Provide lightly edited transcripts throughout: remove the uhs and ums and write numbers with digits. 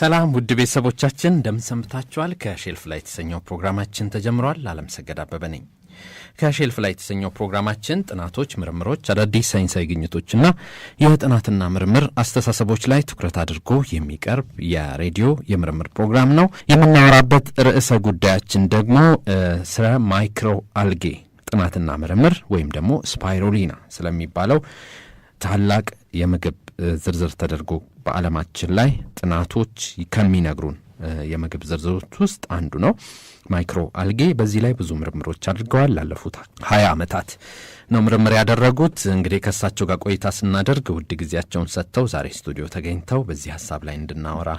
ሰላም ውድ ቤተሰቦቻችን እንደምን ሰምታችኋል? ከሼልፍ ላይ የተሰኘው ፕሮግራማችን ተጀምሯል። ዓለም ሰገድ አበበ ነኝ። ከሼልፍ ላይ የተሰኘው ፕሮግራማችን ጥናቶች፣ ምርምሮች፣ አዳዲስ ሳይንሳዊ ግኝቶችና የጥናትና ምርምር አስተሳሰቦች ላይ ትኩረት አድርጎ የሚቀርብ የሬዲዮ የምርምር ፕሮግራም ነው። የምናወራበት ርዕሰ ጉዳያችን ደግሞ ስለ ማይክሮ አልጌ ጥናትና ምርምር ወይም ደግሞ ስፓይሩሊና ስለሚባለው ታላቅ የምግብ ዝርዝር ተደርጎ በዓለማችን ላይ ጥናቶች ከሚነግሩን የምግብ ዝርዝሮች ውስጥ አንዱ ነው ማይክሮ አልጌ። በዚህ ላይ ብዙ ምርምሮች አድርገዋል። ላለፉት 20 ዓመታት ነው ምርምር ያደረጉት። እንግዲህ ከሳቸው ጋር ቆይታ ስናደርግ ውድ ጊዜያቸውን ሰጥተው ዛሬ ስቱዲዮ ተገኝተው በዚህ ሐሳብ ላይ እንድናወራ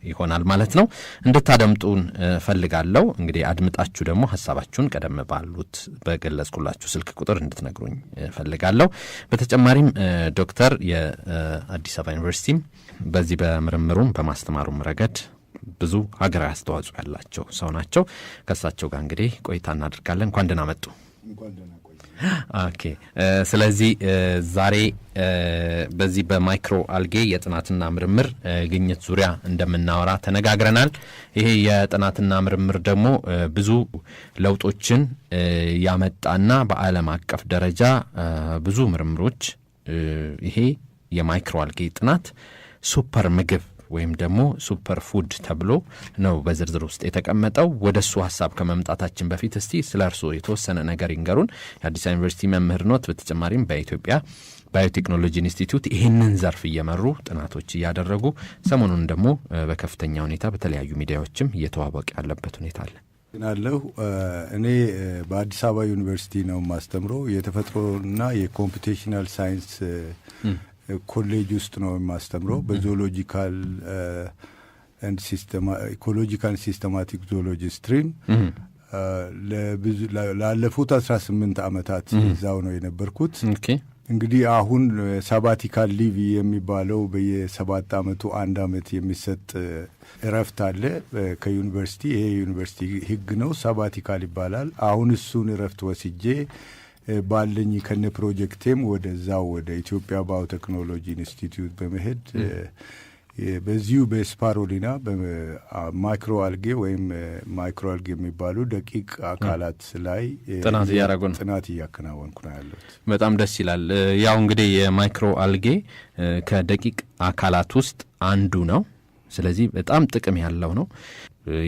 ይሆናል ማለት ነው። እንድታደምጡን ፈልጋለሁ። እንግዲህ አድምጣችሁ ደግሞ ሐሳባችሁን ቀደም ባሉት በገለጽኩላችሁ ስልክ ቁጥር እንድትነግሩኝ ፈልጋለሁ። በተጨማሪም ዶክተር የአዲስ አበባ ዩኒቨርሲቲ በዚህ በምርምሩም በማስተማሩም ረገድ ብዙ ሀገራዊ አስተዋጽኦ ያላቸው ሰው ናቸው። ከሳቸው ጋር እንግዲህ ቆይታ እናደርጋለን። እንኳን ደህና መጡ። ኦኬ። ስለዚህ ዛሬ በዚህ በማይክሮ አልጌ የጥናትና ምርምር ግኝት ዙሪያ እንደምናወራ ተነጋግረናል። ይሄ የጥናትና ምርምር ደግሞ ብዙ ለውጦችን ያመጣና በዓለም አቀፍ ደረጃ ብዙ ምርምሮች ይሄ የማይክሮ አልጌ ጥናት ሱፐር ምግብ ወይም ደግሞ ሱፐር ፉድ ተብሎ ነው በዝርዝር ውስጥ የተቀመጠው። ወደሱ ሐሳብ ከመምጣታችን በፊት እስቲ ስለ እርሱ የተወሰነ ነገር ይንገሩን። የአዲስ አበባ ዩኒቨርሲቲ መምህር ኖት። በተጨማሪም በኢትዮጵያ ባዮቴክኖሎጂ ኢንስቲትዩት ይህንን ዘርፍ እየመሩ ጥናቶች እያደረጉ ሰሞኑን ደግሞ በከፍተኛ ሁኔታ በተለያዩ ሚዲያዎችም እየተዋወቀ ያለበት ሁኔታ አለ። ናለሁ እኔ በአዲስ አበባ ዩኒቨርሲቲ ነው ማስተምረው። የተፈጥሮና የኮምፒውቴሽናል ሳይንስ ኮሌጅ ውስጥ ነው የማስተምረው። በጂኦሎጂካል ኤንድ ኢኮሎጂካል ሲስተማቲክ ጂኦሎጂ ስትሪም ላለፉት 18 ዓመታት እዛው ነው የነበርኩት። እንግዲህ አሁን ሳባቲካል ሊቭ የሚባለው በየ7 ዓመቱ 1 ዓመት የሚሰጥ እረፍት አለ ከዩኒቨርሲቲ። ይሄ ዩኒቨርሲቲ ሕግ ነው፣ ሳባቲካል ይባላል። አሁን እሱን እረፍት ወስጄ ባለኝ ከነ ፕሮጀክቴም ወደዛው ወደ ኢትዮጵያ ባዮቴክኖሎጂ ኢንስቲትዩት በመሄድ በዚሁ በስፓሩሊና በማይክሮ አልጌ ወይም ማይክሮ አልጌ የሚባሉ ደቂቅ አካላት ላይ ጥናት እያከናወንኩ ነው ያለሁት። በጣም ደስ ይላል። ያው እንግዲህ የማይክሮ አልጌ ከደቂቅ አካላት ውስጥ አንዱ ነው። ስለዚህ በጣም ጥቅም ያለው ነው።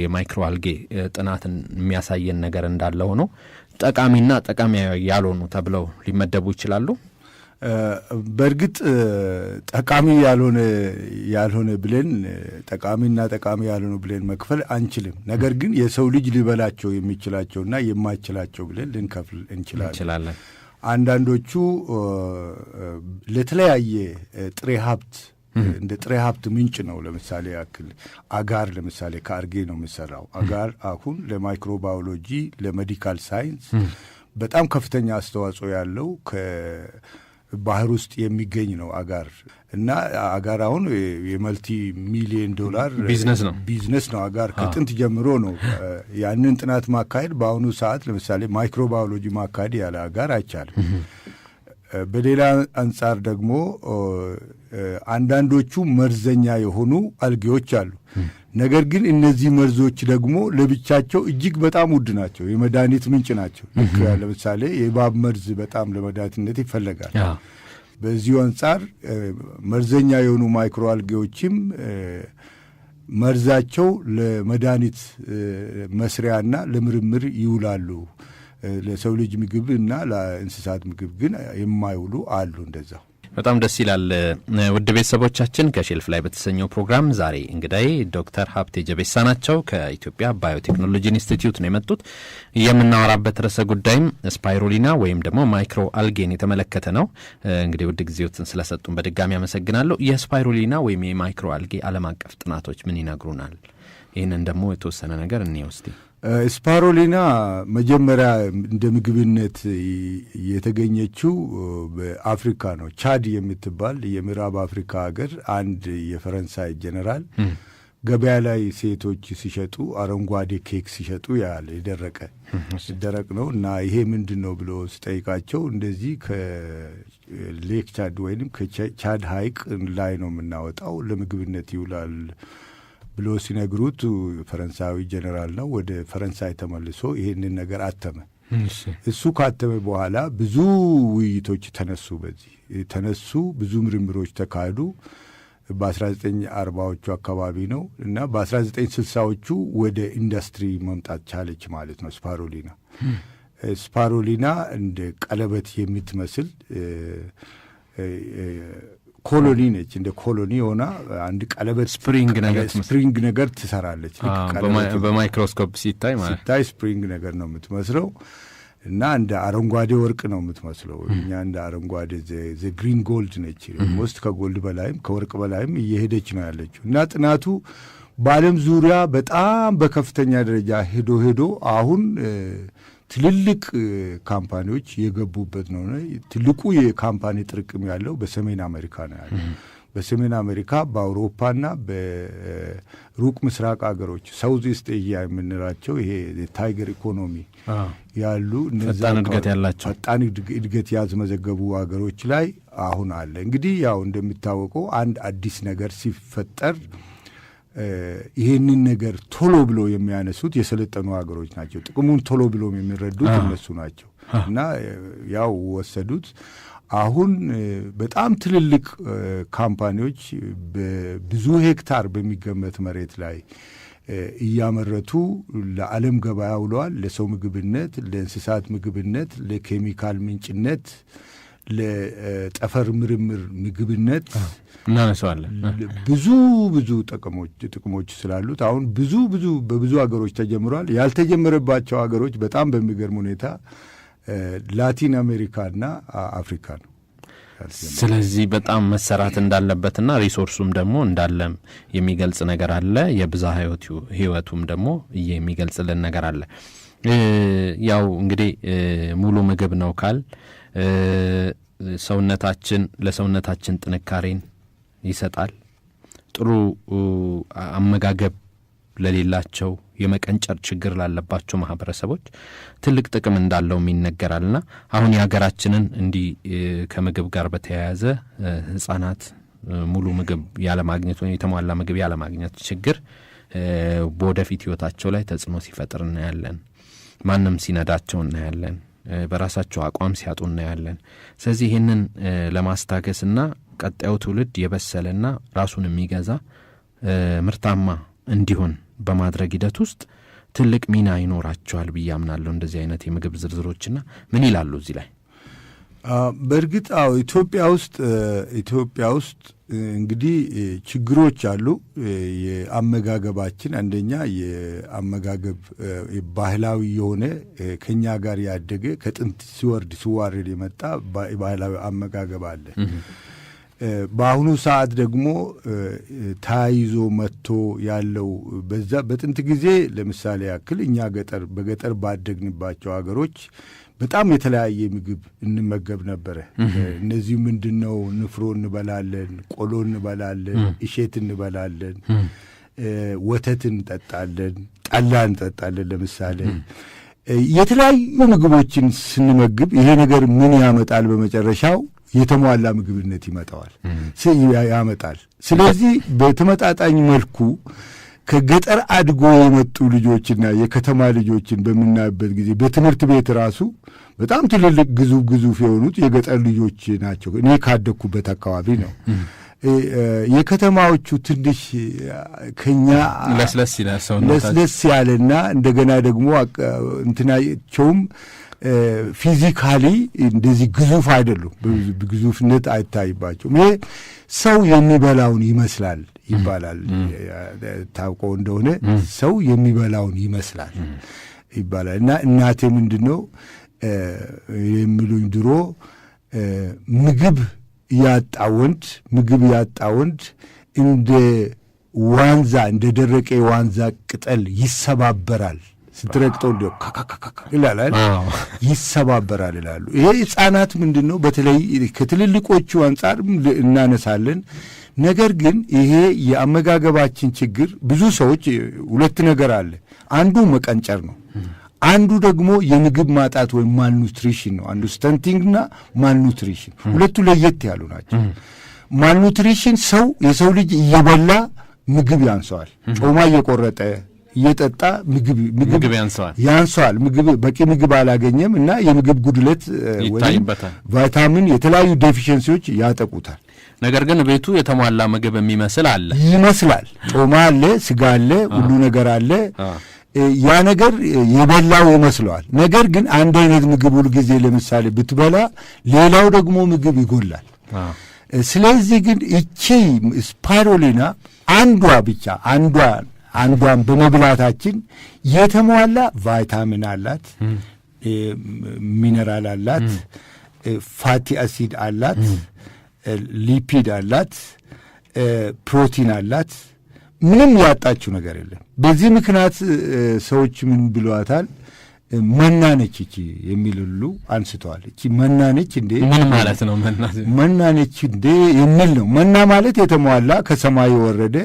የማይክሮ አልጌ ጥናትን የሚያሳየን ነገር እንዳለ ሆኖ ጠቃሚና ጠቃሚ ያልሆኑ ተብለው ሊመደቡ ይችላሉ። በእርግጥ ጠቃሚ ያልሆነ ብለን ጠቃሚና ጠቃሚ ያልሆነ ብለን መክፈል አንችልም። ነገር ግን የሰው ልጅ ሊበላቸው የሚችላቸውና የማይችላቸው ብለን ልንከፍል እንችላለን። አንዳንዶቹ ለተለያየ ጥሬ ሀብት እንደ ጥሬ ሀብት ምንጭ ነው። ለምሳሌ ያክል አጋር ለምሳሌ ከአርጌ ነው የሚሰራው። አጋር አሁን ለማይክሮባዮሎጂ ለሜዲካል ሳይንስ በጣም ከፍተኛ አስተዋጽኦ ያለው ከባህር ውስጥ የሚገኝ ነው አጋር እና አጋር አሁን የመልቲ ሚሊዮን ዶላር ቢዝነስ ነው። አጋር ከጥንት ጀምሮ ነው ያንን ጥናት ማካሄድ። በአሁኑ ሰዓት ለምሳሌ ማይክሮባዮሎጂ ማካሄድ ያለ አጋር አይቻልም። በሌላ አንጻር ደግሞ አንዳንዶቹ መርዘኛ የሆኑ አልጌዎች አሉ። ነገር ግን እነዚህ መርዞች ደግሞ ለብቻቸው እጅግ በጣም ውድ ናቸው፣ የመድኃኒት ምንጭ ናቸው። ለምሳሌ የእባብ መርዝ በጣም ለመድኃኒትነት ይፈለጋል። በዚሁ አንጻር መርዘኛ የሆኑ ማይክሮ አልጌዎችም መርዛቸው ለመድኃኒት መስሪያና ለምርምር ይውላሉ። ለሰው ልጅ ምግብ እና ለእንስሳት ምግብ ግን የማይውሉ አሉ። እንደዛው በጣም ደስ ይላል። ውድ ቤተሰቦቻችን ከሼልፍ ላይ በተሰኘው ፕሮግራም ዛሬ እንግዳዬ ዶክተር ሀብቴ ጀቤሳ ናቸው። ከኢትዮጵያ ባዮቴክኖሎጂ ኢንስቲትዩት ነው የመጡት። የምናወራበት ርዕሰ ጉዳይም ስፓይሩሊና ወይም ደግሞ ማይክሮ አልጌን የተመለከተ ነው። እንግዲህ ውድ ጊዜዎትን ስለሰጡን በድጋሚ አመሰግናለሁ። የስፓይሩሊና ወይም የማይክሮ አልጌ ዓለም አቀፍ ጥናቶች ምን ይነግሩናል? ይህንን ደግሞ የተወሰነ ነገር እንወስድ። ስፓሩሊና መጀመሪያ እንደ ምግብነት የተገኘችው በአፍሪካ ነው። ቻድ የምትባል የምዕራብ አፍሪካ ሀገር አንድ የፈረንሳይ ጀነራል ገበያ ላይ ሴቶች ሲሸጡ አረንጓዴ ኬክ ሲሸጡ ያለ ደረቅ ነው እና ይሄ ምንድን ነው ብሎ ሲጠይቃቸው እንደዚህ ሌክ ቻድ ወይንም ከቻድ ሐይቅ ላይ ነው የምናወጣው፣ ለምግብነት ይውላል ብሎ ሲነግሩት ፈረንሳዊ ጀነራል ነው ወደ ፈረንሳይ ተመልሶ ይሄንን ነገር አተመ። እሱ ካተመ በኋላ ብዙ ውይይቶች ተነሱ፣ ብዙ ምርምሮች ተካሄዱ። በ1940ዎቹ አካባቢ ነው እና በ1960ዎቹ ወደ ኢንዱስትሪ መምጣት ቻለች ማለት ነው ስፓሩሊና። ስፓሩሊና እንደ ቀለበት የምትመስል ኮሎኒ ነች። እንደ ኮሎኒ ሆና አንድ ቀለበት ስፕሪንግ ነገር ትሰራለች። በማይክሮስኮፕ ሲታይ ስፕሪንግ ነገር ነው የምትመስለው እና እንደ አረንጓዴ ወርቅ ነው የምትመስለው። እኛ እንደ አረንጓዴ ግሪን ጎልድ ነች። ሞስት ከጎልድ በላይም ከወርቅ በላይም እየሄደች ነው ያለችው እና ጥናቱ በዓለም ዙሪያ በጣም በከፍተኛ ደረጃ ሄዶ አሁን ትልልቅ ካምፓኒዎች የገቡበት ነው። ትልቁ የካምፓኒ ጥርቅም ያለው በሰሜን አሜሪካ ነው ያለው። በሰሜን አሜሪካ፣ በአውሮፓና በሩቅ ምስራቅ ሀገሮች ሳውዝ ኢስት ኤዥያ የምንላቸው ይሄ ታይገር ኢኮኖሚ ያሉ ፈጣን እድገት ያላቸው ፈጣን እድገት ያስመዘገቡ ሀገሮች ላይ አሁን አለ። እንግዲህ ያው እንደሚታወቀው አንድ አዲስ ነገር ሲፈጠር ይሄንን ነገር ቶሎ ብሎ የሚያነሱት የሰለጠኑ ሀገሮች ናቸው። ጥቅሙን ቶሎ ብሎ የሚረዱት እነሱ ናቸው እና ያው ወሰዱት። አሁን በጣም ትልልቅ ካምፓኒዎች በብዙ ሄክታር በሚገመት መሬት ላይ እያመረቱ ለዓለም ገበያ ውለዋል። ለሰው ምግብነት፣ ለእንስሳት ምግብነት፣ ለኬሚካል ምንጭነት፣ ለጠፈር ምርምር ምግብነት እናነሳዋለን። ብዙ ጥቅሞች ስላሉት አሁን በብዙ ሀገሮች ተጀምሯል። ያልተጀመረባቸው ሀገሮች በጣም በሚገርም ሁኔታ ላቲን አሜሪካና አፍሪካ ነው። ስለዚህ በጣም መሰራት እንዳለበትና ሪሶርሱም ደግሞ እንዳለም የሚገልጽ ነገር አለ። የብዝሃ ህይወቱም ደግሞ የሚገልጽልን ነገር አለ። ያው እንግዲህ ሙሉ ምግብ ነው ካል ለሰውነታችን ጥንካሬን ይሰጣል። ጥሩ አመጋገብ ለሌላቸው የመቀንጨር ችግር ላለባቸው ማህበረሰቦች ትልቅ ጥቅም እንዳለውም ይነገራልና አሁን የሀገራችንን እንዲህ ከምግብ ጋር በተያያዘ ህጻናት ሙሉ ምግብ ያለማግኘት ወይም የተሟላ ምግብ ያለማግኘት ችግር በወደፊት ህይወታቸው ላይ ተጽዕኖ ሲፈጥር እናያለን። ማንም ሲነዳቸው እናያለን። በራሳቸው አቋም ሲያጡ እናያለን። ስለዚህ ይህንን ለማስታገስና ቀጣዩ ትውልድ የበሰለና ራሱን የሚገዛ ምርታማ እንዲሆን በማድረግ ሂደት ውስጥ ትልቅ ሚና ይኖራቸዋል ብዬ አምናለሁ። እንደዚህ አይነት የምግብ ዝርዝሮችና ምን ይላሉ እዚህ ላይ? በእርግጥ ኢትዮጵያ ውስጥ እንግዲህ ችግሮች አሉ። የአመጋገባችን አንደኛ የአመጋገብ ባህላዊ የሆነ ከኛ ጋር ያደገ ከጥንት ሲዋረድ የመጣ ባህላዊ አመጋገብ አለ። በአሁኑ ሰዓት ደግሞ ተያይዞ መጥቶ ያለው በጥንት ጊዜ ለምሳሌ ያክል እኛ በገጠር ባደግንባቸው ሀገሮች በጣም የተለያየ ምግብ እንመገብ ነበረ። እነዚህ ምንድነው? ንፍሮ እንበላለን፣ ቆሎ እንበላለን፣ እሸት እንበላለን፣ ወተት እንጠጣለን፣ ጠላ እንጠጣለን። ለምሳሌ የተለያዩ ምግቦችን ስንመግብ ይሄ ነገር ምን ያመጣል? በመጨረሻው የተሟላ ምግብነት ያመጣል። ስለዚህ በተመጣጣኝ መልኩ ከገጠር አድጎ የመጡ ልጆችና የከተማ ልጆችን በምናይበት ጊዜ በትምህርት ቤት ራሱ በጣም ትልልቅ ግዙፍ የሆኑት የገጠር ልጆች ናቸው። እኔ ካደግኩበት አካባቢ ነው። የከተማዎቹ ትንሽ ከኛ ለስለስ ያለና እንደገና ደግሞ እንትናቸውም ፊዚካሊ እንደዚህ ግዙፍ አይደሉም። ግዙፍነት አይታይባቸውም። ይሄ ሰው የሚበላውን ይመስላል ይባላል። ታውቀው እንደሆነ ሰው የሚበላውን ይመስላል ይባላል። እና እናቴ ምንድን ነው የሚሉኝ ድሮ ምግብ ያጣ ወንድ እንደ ዋንዛ እንደ ደረቀ ዋንዛ ቅጠል ይሰባበራል፣ ስትረግጠው እንደ ካካካካ ይላል፣ ይሰባበራል ይላሉ። ይሄ ሕፃናት ምንድን ነው በተለይ ከትልልቆቹ አንጻር እናነሳለን። ነገር ግን ይሄ የአመጋገባችን ችግር ብዙ ሰዎች ሁለት ነገር አለ። አንዱ መቀንጨር ነው፣ አንዱ ደግሞ የምግብ ማጣት ወይም ማልኑትሪሽን ነው። አንዱ ስተንቲንግና ማልኑትሪሽን ሁለቱ ለየት ያሉ ናቸው። ማልኑትሪሽን የሰው ልጅ እየበላ ምግብ ያንሰዋል። ጮማ እየቆረጠ እየጠጣ ምግብ ያንሰዋል። በቂ ምግብ አላገኘም እና የምግብ ጉድለት ወይም ቫይታሚን የተለያዩ ዴፊሽንሲዎች ያጠቁታል። ነገር ግን ቤቱ የተሟላ ምግብ ይመስላል። ጮማ አለ፣ ስጋ አለ፣ ሁሉ ነገር አለ። ያ ነገር የበላው ይመስለዋል። ነገር ግን አንድ አይነት ምግብ ሁል ጊዜ ለምሳሌ ብትበላ ሌላው ደግሞ ምግብ ይጎላል። ስለዚህ ግን እቺ ስፓይሩሊና አንዷን በመብላታችን የተሟላ ቫይታሚን አላት፣ ሚነራል አላት፣ ፋቲ አሲድ አላት፣ ሊፒድ አላት፣ ፕሮቲን አላት። ምንም ያጣችው ነገር የለም። በዚህ ምክንያት ሰዎች ምን ብለዋታል? መናነች እቺ የሚል ሁሉ አንስተዋል። እቺ መናነች እንዴ? ምን ማለት ነው? መናነች እንዴ የሚል ነው። መና ማለት የተሟላ ከሰማይ የወረደ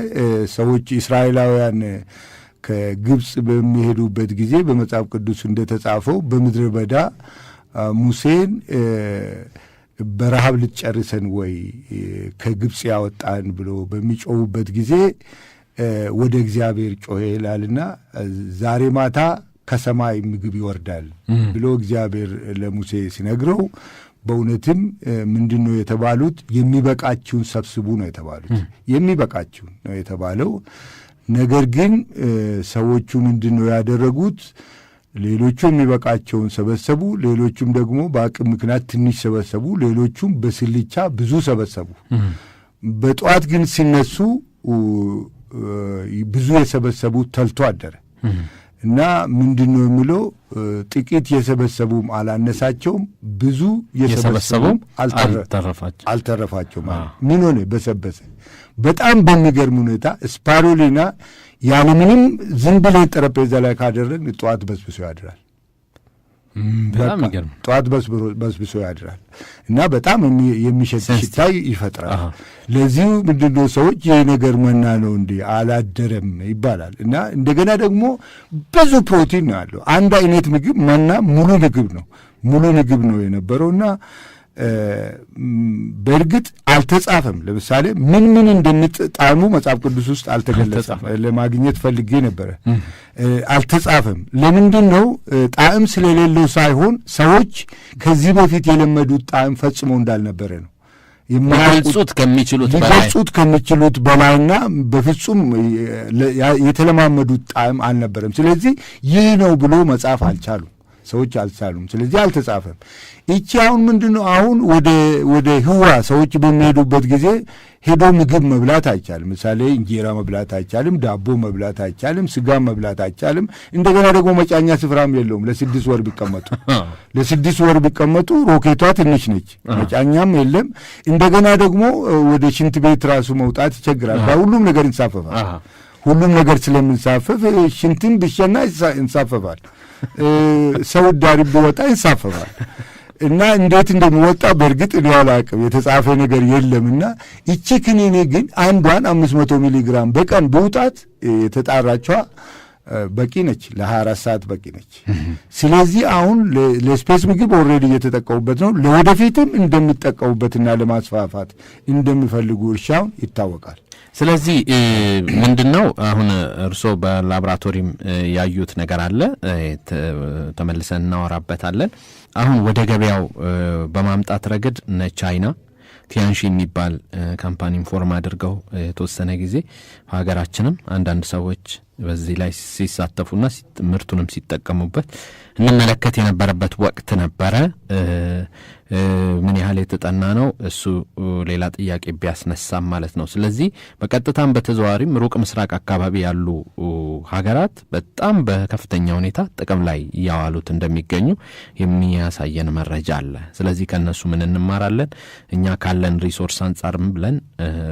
ሰዎች እስራኤላውያን ከግብፅ በሚሄዱበት ጊዜ በመጽሐፍ ቅዱስ እንደተጻፈው በምድረ በዳ ሙሴን በረሃብ ልትጨርሰን ወይ ከግብፅ ያወጣን ብሎ በሚጮሁበት ጊዜ ወደ እግዚአብሔር ጮኸ ይላልና ዛሬ ማታ ከሰማይ ምግብ ይወርዳል ብሎ እግዚአብሔር ለሙሴ ሲነግረው በእውነትም ምንድን ነው የተባሉት? የሚበቃችሁን ሰብስቡ ነው የተባሉት። የሚበቃችሁን ነው የተባለው። ነገር ግን ሰዎቹ ምንድን ነው ያደረጉት? ሌሎቹ የሚበቃቸውን ሰበሰቡ፣ ሌሎቹም ደግሞ በአቅም ምክንያት ትንሽ ሰበሰቡ፣ ሌሎቹም በስልቻ ብዙ ሰበሰቡ። በጠዋት ግን ሲነሱ ብዙ የሰበሰቡት ተልቶ አደረ እና ምንድን ነው የሚለው? ጥቂት የሰበሰቡም አላነሳቸውም፣ ብዙ የሰበሰቡም አልተረፋቸውም። ምን ሆነ? በሰበሰ። በጣም በሚገርም ሁኔታ ስፓይሩሊና ያለምንም ዝም ብለን ጠረጴዛ ላይ ካደረግን ጠዋት በስብሶ ያድራል። በጣም ይገርም። ጠዋት በስብሶ ያድራል እና በጣም የሚሸት ሽታ ይፈጥራል። ለዚሁ ምንድነው ሰዎች ይህ ነገር መና ነው እንዴ አላደረም ይባላል። እና እንደገና ደግሞ ብዙ ፕሮቲን ነው ያለው። አንድ አይነት ምግብ መና ሙሉ ምግብ ነው የነበረውና በእርግጥ አልተጻፈም። ለምሳሌ ምን እንደምጣዕሙ መጽሐፍ ቅዱስ ውስጥ አልተገለጸም። ለማግኘት ፈልጌ ነበረ፣ አልተጻፈም። ለምንድን ነው? ጣዕም ስለሌለው ሳይሆን ሰዎች ከዚህ በፊት የለመዱት ጣዕም ፈጽሞ እንዳልነበረ ነው። ሊገልጹት ከሚችሉት በላይና በፍጹም የተለማመዱት ጣዕም አልነበረም። ስለዚህ ይህ ነው ብሎ መጻፍ አልቻሉም፣ ሰዎች አልቻሉም። ስለዚህ አልተጻፈም። ይቺ አሁን ምንድን ነው? አሁን ወደ ህዋ ሰዎች በሚሄዱበት ጊዜ ሄዶ ምግብ መብላት አይቻልም። ምሳሌ እንጀራ መብላት አይቻልም፣ ዳቦ መብላት አይቻልም፣ ስጋ መብላት አይቻልም። እንደገና ደግሞ መጫኛ ስፍራም የለውም። ለ6 ወር ቢቀመጡ ሮኬቷ ትንሽ ነች፣ መጫኛም የለም። እንደገና ደግሞ ወደ ሽንት ቤት ራሱ መውጣት ይቸግራል። ሁሉም ነገር እንሳፈፋል። ሁሉም ነገር ስለምንሳፈፍ ሽንትን ብሸና እንሳፈፋል፣ ሰው ዳሪ ቢወጣ ይንሳፈፋል። እና እንዴት እንደሚወጣ በእርግጥ እኔ አላውቅም፣ የተጻፈ ነገር የለምና ይቺ ክኒኔ ግን አንዷን 500 ሚሊግራም በቀን በውጣት የተጣራቿ በቂ ነች፣ ለ24 ሰዓት በቂ ነች። ስለዚህ አሁን ለስፔስ ምግብ ኦልሬዲ እየተጠቀሙበት ነው። ለወደፊትም እንደሚጠቀሙበትና ለማስፋፋት እንደሚፈልጉ እርሻውን ይታወቃል። ስለዚህ ምንድን ነው አሁን እርስዎ በላቦራቶሪም ያዩት ነገር አለ፣ ተመልሰን እናወራበታለን። አሁን ወደ ገበያው በማምጣት ረገድ ቻይና ቲያንሺ የሚባል ካምፓኒን ፎርም አድርገው የተወሰነ ጊዜ ሀገራችንም አንዳንድ ሰዎች በዚህ ላይ ሲሳተፉና ምርቱንም ሲጠቀሙበት እንመለከት የነበረበት ወቅት ነበረ። ምን ያህል የተጠና ነው እሱ ሌላ ጥያቄ ቢያስነሳም ማለት ነው። ስለዚህ በቀጥታም በተዘዋዋሪም ሩቅ ምስራቅ አካባቢ ያሉ ሀገራት በጣም በከፍተኛ ሁኔታ ጥቅም ላይ እያዋሉት እንደሚገኙ የሚያሳየን መረጃ አለ። ስለዚህ ከነሱ ምን እንማራለን እኛ ካለን ሪሶርስ አንጻርም ብለን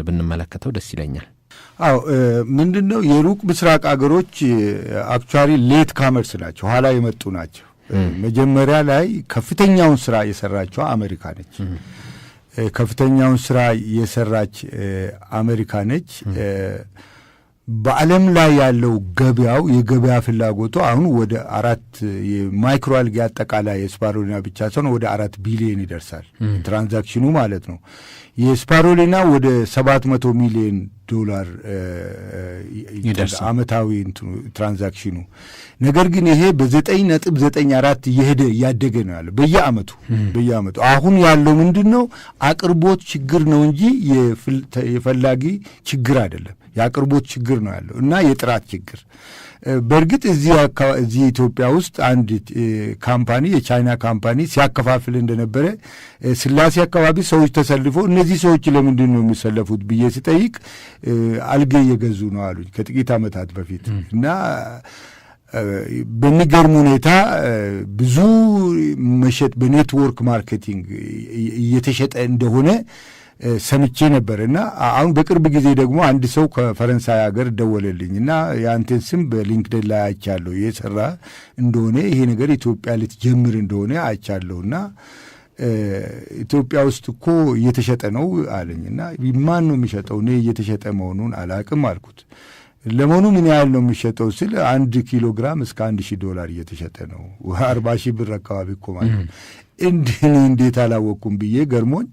ብንመለከተው ደስ ይለኛል። አዎ ምንድን ነው የሩቅ ምስራቅ አገሮች አክቹዋሊ ሌት ካመርስ ናቸው፣ ኋላ የመጡ ናቸው። መጀመሪያ ላይ ከፍተኛውን ስራ የሰራችው አሜሪካ ነች። ከፍተኛውን ስራ የሰራች አሜሪካ ነች። በዓለም ላይ ያለው ገበያው የገበያ ፍላጎቱ አሁን ወደ 4 የማይክሮ አልጌ አጠቃላይ የስፓሩሊና ብቻ ሳይሆን ወደ 4 ቢሊዮን ይደርሳል ትራንዛክሽኑ ማለት ነው። የስፓሩሊና ወደ $700 ሚሊዮን ዓመታዊ ትራንዛክሽኑ። ነገር ግን ይሄ በ9.94 እያደገ ነው ያለው በየአመቱ። አሁን ያለው ምንድን ነው? አቅርቦት ችግር ነው እንጂ የፈላጊ ችግር አይደለም። የአቅርቦት ችግር ነው ያለው እና የጥራት ችግር። በእርግጥ እዚህ ኢትዮጵያ ውስጥ አንድ ካምፓኒ የቻይና ካምፓኒ ሲያከፋፍል እንደነበረ ስላሴ አካባቢ ሰዎች ተሰልፈው እነዚህ ሰዎች ለምንድን ነው የሚሰለፉት ብዬ ሲጠይቅ አልጌ እየገዙ ነው አሉኝ ከጥቂት ዓመታት በፊት። እና በሚገርም ሁኔታ ብዙ መሸጥ በኔትወርክ ማርኬቲንግ እየተሸጠ እንደሆነ ሰምቼ ነበር። እና አሁን በቅርብ ጊዜ ደግሞ አንድ ሰው ከፈረንሳይ ሀገር ደወለልኝ እና የአንተን ስም በሊንክድን ላይ አይቻለሁ የሰራ እንደሆነ ይሄ ነገር ኢትዮጵያ ልትጀምር እንደሆነ አይቻለሁና ኢትዮጵያ ውስጥ እኮ እየተሸጠ ነው አለኝ። እና ማን ነው የሚሸጠው? እኔ እየተሸጠ መሆኑን አላቅም አልኩት። ለመሆኑ ምን ያህል ነው የሚሸጠው ስል 1 ኪሎ ግራም እስከ $1,000 እየተሸጠ ነው። 40,000 ብር አካባቢ እኮ ማለት ነው። እንዴት አላወቅኩም ብዬ ገርሞኝ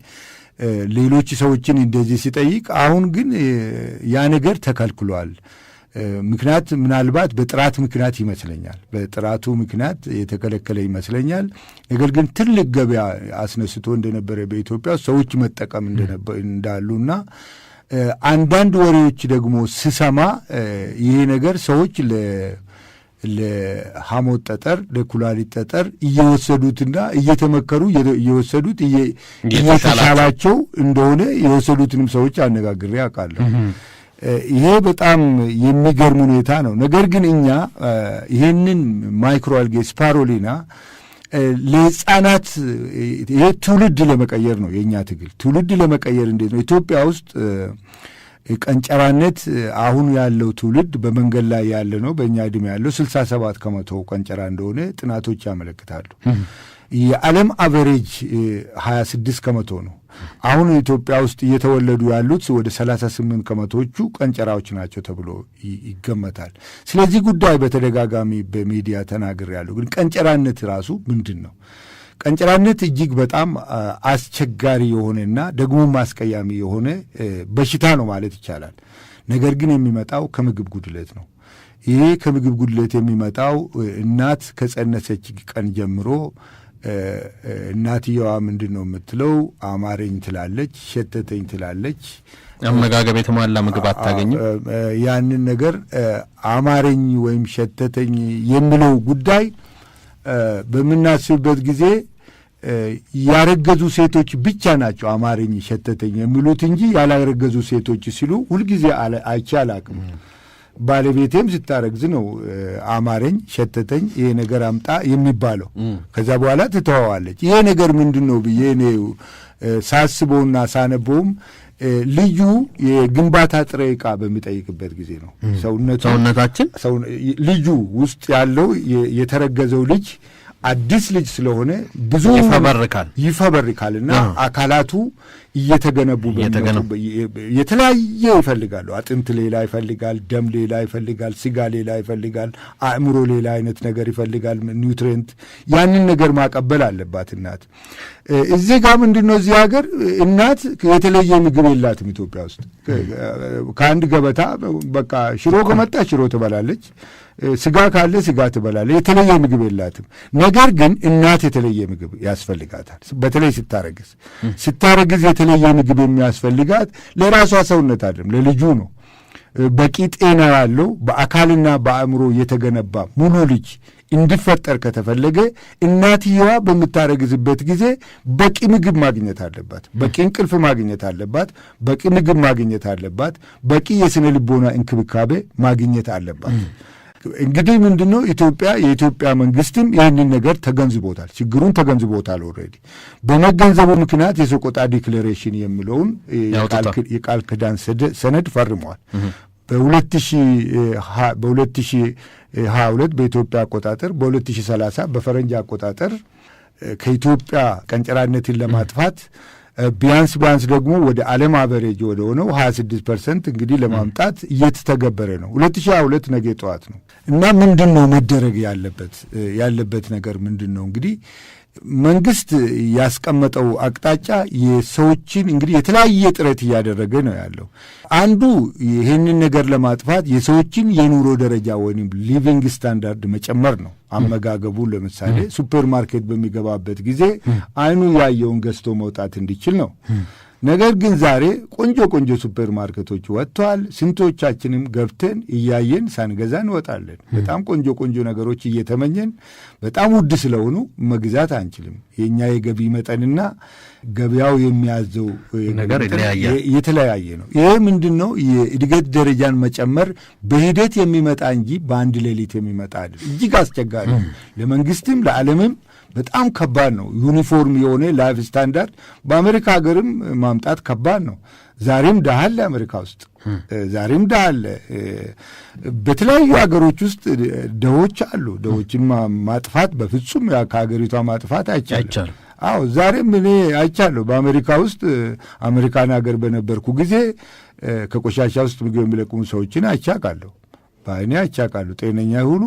ሌሎች ሰዎችን እንደዚህ ሲጠይቅ፣ አሁን ግን ያ ነገር ተከልክሏል። ምናልባት በጥራት ምክንያት ይመስለኛል፣ በጥራቱ ምክንያት የተከለከለ ይመስለኛል። ነገር ግን ትልቅ ገበያ አስነስቶ እንደነበረ በኢትዮጵያ ሰዎች መጠቀም እንዳሉና አንዳንድ ወሬዎች ደግሞ ስሰማ ይሄ ነገር ሰዎች ለሐሞት ጠጠር፣ ለኩላሊት ጠጠር እየወሰዱትና እየተመከሩ እየወሰዱት እየተሻላቸው እንደሆነ የወሰዱትንም ሰዎች አነጋግሬ አውቃለሁ። ይሄ በጣም የሚገርም ሁኔታ ነው። ነገር ግን እኛ ይሄንን ማይክሮ አልጌ ስፓሩሊና ለሕፃናት ይሄ ትውልድ ለመቀየር ነው የእኛ ትግል። ትውልድ ለመቀየር እንዴት ነው? ኢትዮጵያ ውስጥ ቀንጨራነት አሁን ያለው ትውልድ በመንገድ ላይ ያለ ነው። በእኛ ዕድሜ ያለው 67 ከመቶ ቀንጨራ እንደሆነ ጥናቶች ያመለክታሉ። የዓለም አቨሬጅ 26 ከመቶ ነው። አሁን ኢትዮጵያ ውስጥ እየተወለዱ ያሉት ወደ 38 ከመቶዎቹ ቀንጨራዎች ናቸው ተብሎ ይገመታል። ስለዚህ ጉዳይ በተደጋጋሚ በሚዲያ ተናግሬያለሁ። ግን ቀንጨራነት ራሱ ምንድን ነው? ቀንጨራነት እጅግ በጣም አስቸጋሪ የሆነና ደግሞ አስቀያሚ የሆነ በሽታ ነው ማለት ይቻላል። ነገር ግን የሚመጣው ከምግብ ጉድለት ነው። ይሄ ከምግብ ጉድለት የሚመጣው እናት ከጸነሰች ቀን ጀምሮ እናትየዋ ምንድን ነው የምትለው? አማረኝ ትላለች፣ ሸተተኝ ትላለች። አመጋገብ የተሟላ ምግብ አታገኝም። ያንን ነገር አማረኝ ወይም ሸተተኝ የሚለው ጉዳይ በምናስብበት ጊዜ ያረገዙ ሴቶች ብቻ ናቸው አማረኝ ሸተተኝ የሚሉት እንጂ ያላረገዙ ሴቶች ሲሉ ሁልጊዜ አይቼ አላቅም። ባለቤቴም ስታረግዝ ነው አማረኝ ሸተተኝ ይሄ ነገር አምጣ የሚባለው። ከዛ በኋላ ትተዋዋለች። ይሄ ነገር ምንድን ነው ብዬ እኔ ሳስበውና ሳነበውም ልዩ የግንባታ ጥሬ ዕቃ በሚጠይቅበት ጊዜ ነው። ሰውነታችን ልዩ ውስጥ ያለው የተረገዘው ልጅ አዲስ ልጅ ስለሆነ ብዙ ይፈበርካልና አካላቱ እየተገነቡ የተለያየ ይፈልጋሉ። አጥንት ሌላ ይፈልጋል፣ ደም ሌላ ይፈልጋል፣ ስጋ ሌላ ይፈልጋል፣ አእምሮ ሌላ አይነት ነገር ይፈልጋል፣ ኒውትሪየንት። ያንን ነገር ማቀበል አለባት እናት። እዚህ ጋር ምንድን ነው እዚህ ሀገር እናት የተለየ ምግብ የላትም። ኢትዮጵያ ውስጥ ከአንድ ገበታ በቃ ሽሮ ከመጣ ሽሮ ትበላለች፣ ስጋ ካለ ስጋ ትበላለች። የተለየ ምግብ የላትም። ነገር ግን እናት የተለየ ምግብ ያስፈልጋታል። በተለይ ስታረግዝ የተለየ ምግብ የሚያስፈልጋት ለራሷ ሰውነት አይደለም፣ ለልጁ ነው። በቂ ጤና ያለው በአካልና በአእምሮ የተገነባ ሙሉ ልጅ እንዲፈጠር ከተፈለገ እናትየዋ በምታረግዝበት ጊዜ በቂ ምግብ ማግኘት አለባት፣ በቂ እንቅልፍ ማግኘት አለባት፣ በቂ ምግብ ማግኘት አለባት፣ በቂ የስነ ልቦና እንክብካቤ ማግኘት አለባት። እንግዲህ ምንድን ነው የኢትዮጵያ መንግስትም ይህንን ነገር ተገንዝቦታል፣ ችግሩን ተገንዝቦታል። ኦልሬዲ በመገንዘቡ ምክንያት የሰቆጣ ዲክሌሬሽን የሚለውን የቃል ኪዳን ሰነድ ፈርመዋል። በ2022 በኢትዮጵያ አቆጣጠር፣ በ2030 በፈረንጅ አቆጣጠር ከኢትዮጵያ ቀንጨራነትን ለማጥፋት ቢያንስ ደግሞ ወደ ዓለም አቨሬጅ ወደ ሆነው 26% እንግዲህ ለማምጣት እየተተገበረ ነው። 2022 ነገ ጠዋት ነው እና ምንድነው መደረግ ያለበት ነገር ምንድነው? እንግዲህ መንግስት ያስቀመጠው አቅጣጫ የሰዎችን እንግዲህ የተለያየ ጥረት እያደረገ ነው ያለው። አንዱ ይህንን ነገር ለማጥፋት የሰዎችን የኑሮ ደረጃ ወይም ሊቪንግ ስታንዳርድ መጨመር ነው። አመጋገቡ ለምሳሌ ሱፐር ማርኬት በሚገባበት ጊዜ አይኑ ያየውን ገዝቶ መውጣት እንዲችል ነው። ነገር ግን ዛሬ ቆንጆ ሱፐር ማርኬቶች ወጥተዋል። ስንቶቻችንም ገብተን እያየን ሳንገዛ እንወጣለን። በጣም ቆንጆ ነገሮች እየተመኘን በጣም ውድ ስለሆኑ መግዛት አንችልም። የኛ የገቢ መጠንና ገበያው የሚያዘው ነገር የተለያየ ነው። ይሄ ምንድነው? የእድገት ደረጃን መጨመር በሂደት የሚመጣ እንጂ በአንድ ሌሊት የሚመጣ አይደለም። እጅግ አስቸጋሪ ለመንግስትም ለዓለምም በጣም ከባድ ነው። ዩኒፎርም የሆነ ላይፍ ስታንዳርድ በአሜሪካ ሀገርም ማምጣት ከባድ ነው። ዛሬም ድሃ አለ አሜሪካ ውስጥ፣ ዛሬም ድሃ አለ። በተለያዩ ሀገሮች ውስጥ ድሆች አሉ። ድሆችን ማጥፋት በፍጹም ከሀገሪቷ ማጥፋት አይቻልም። አዎ ዛሬም እኔ አይቻለሁ። በአሜሪካ ውስጥ አሜሪካን ሀገር በነበርኩ ጊዜ ከቆሻሻ ውስጥ ምግብ የሚለቅሙ ሰዎችን አይቻቃለሁ። በአይኔ አይቻቃሉ። ጤነኛ ይሁኑ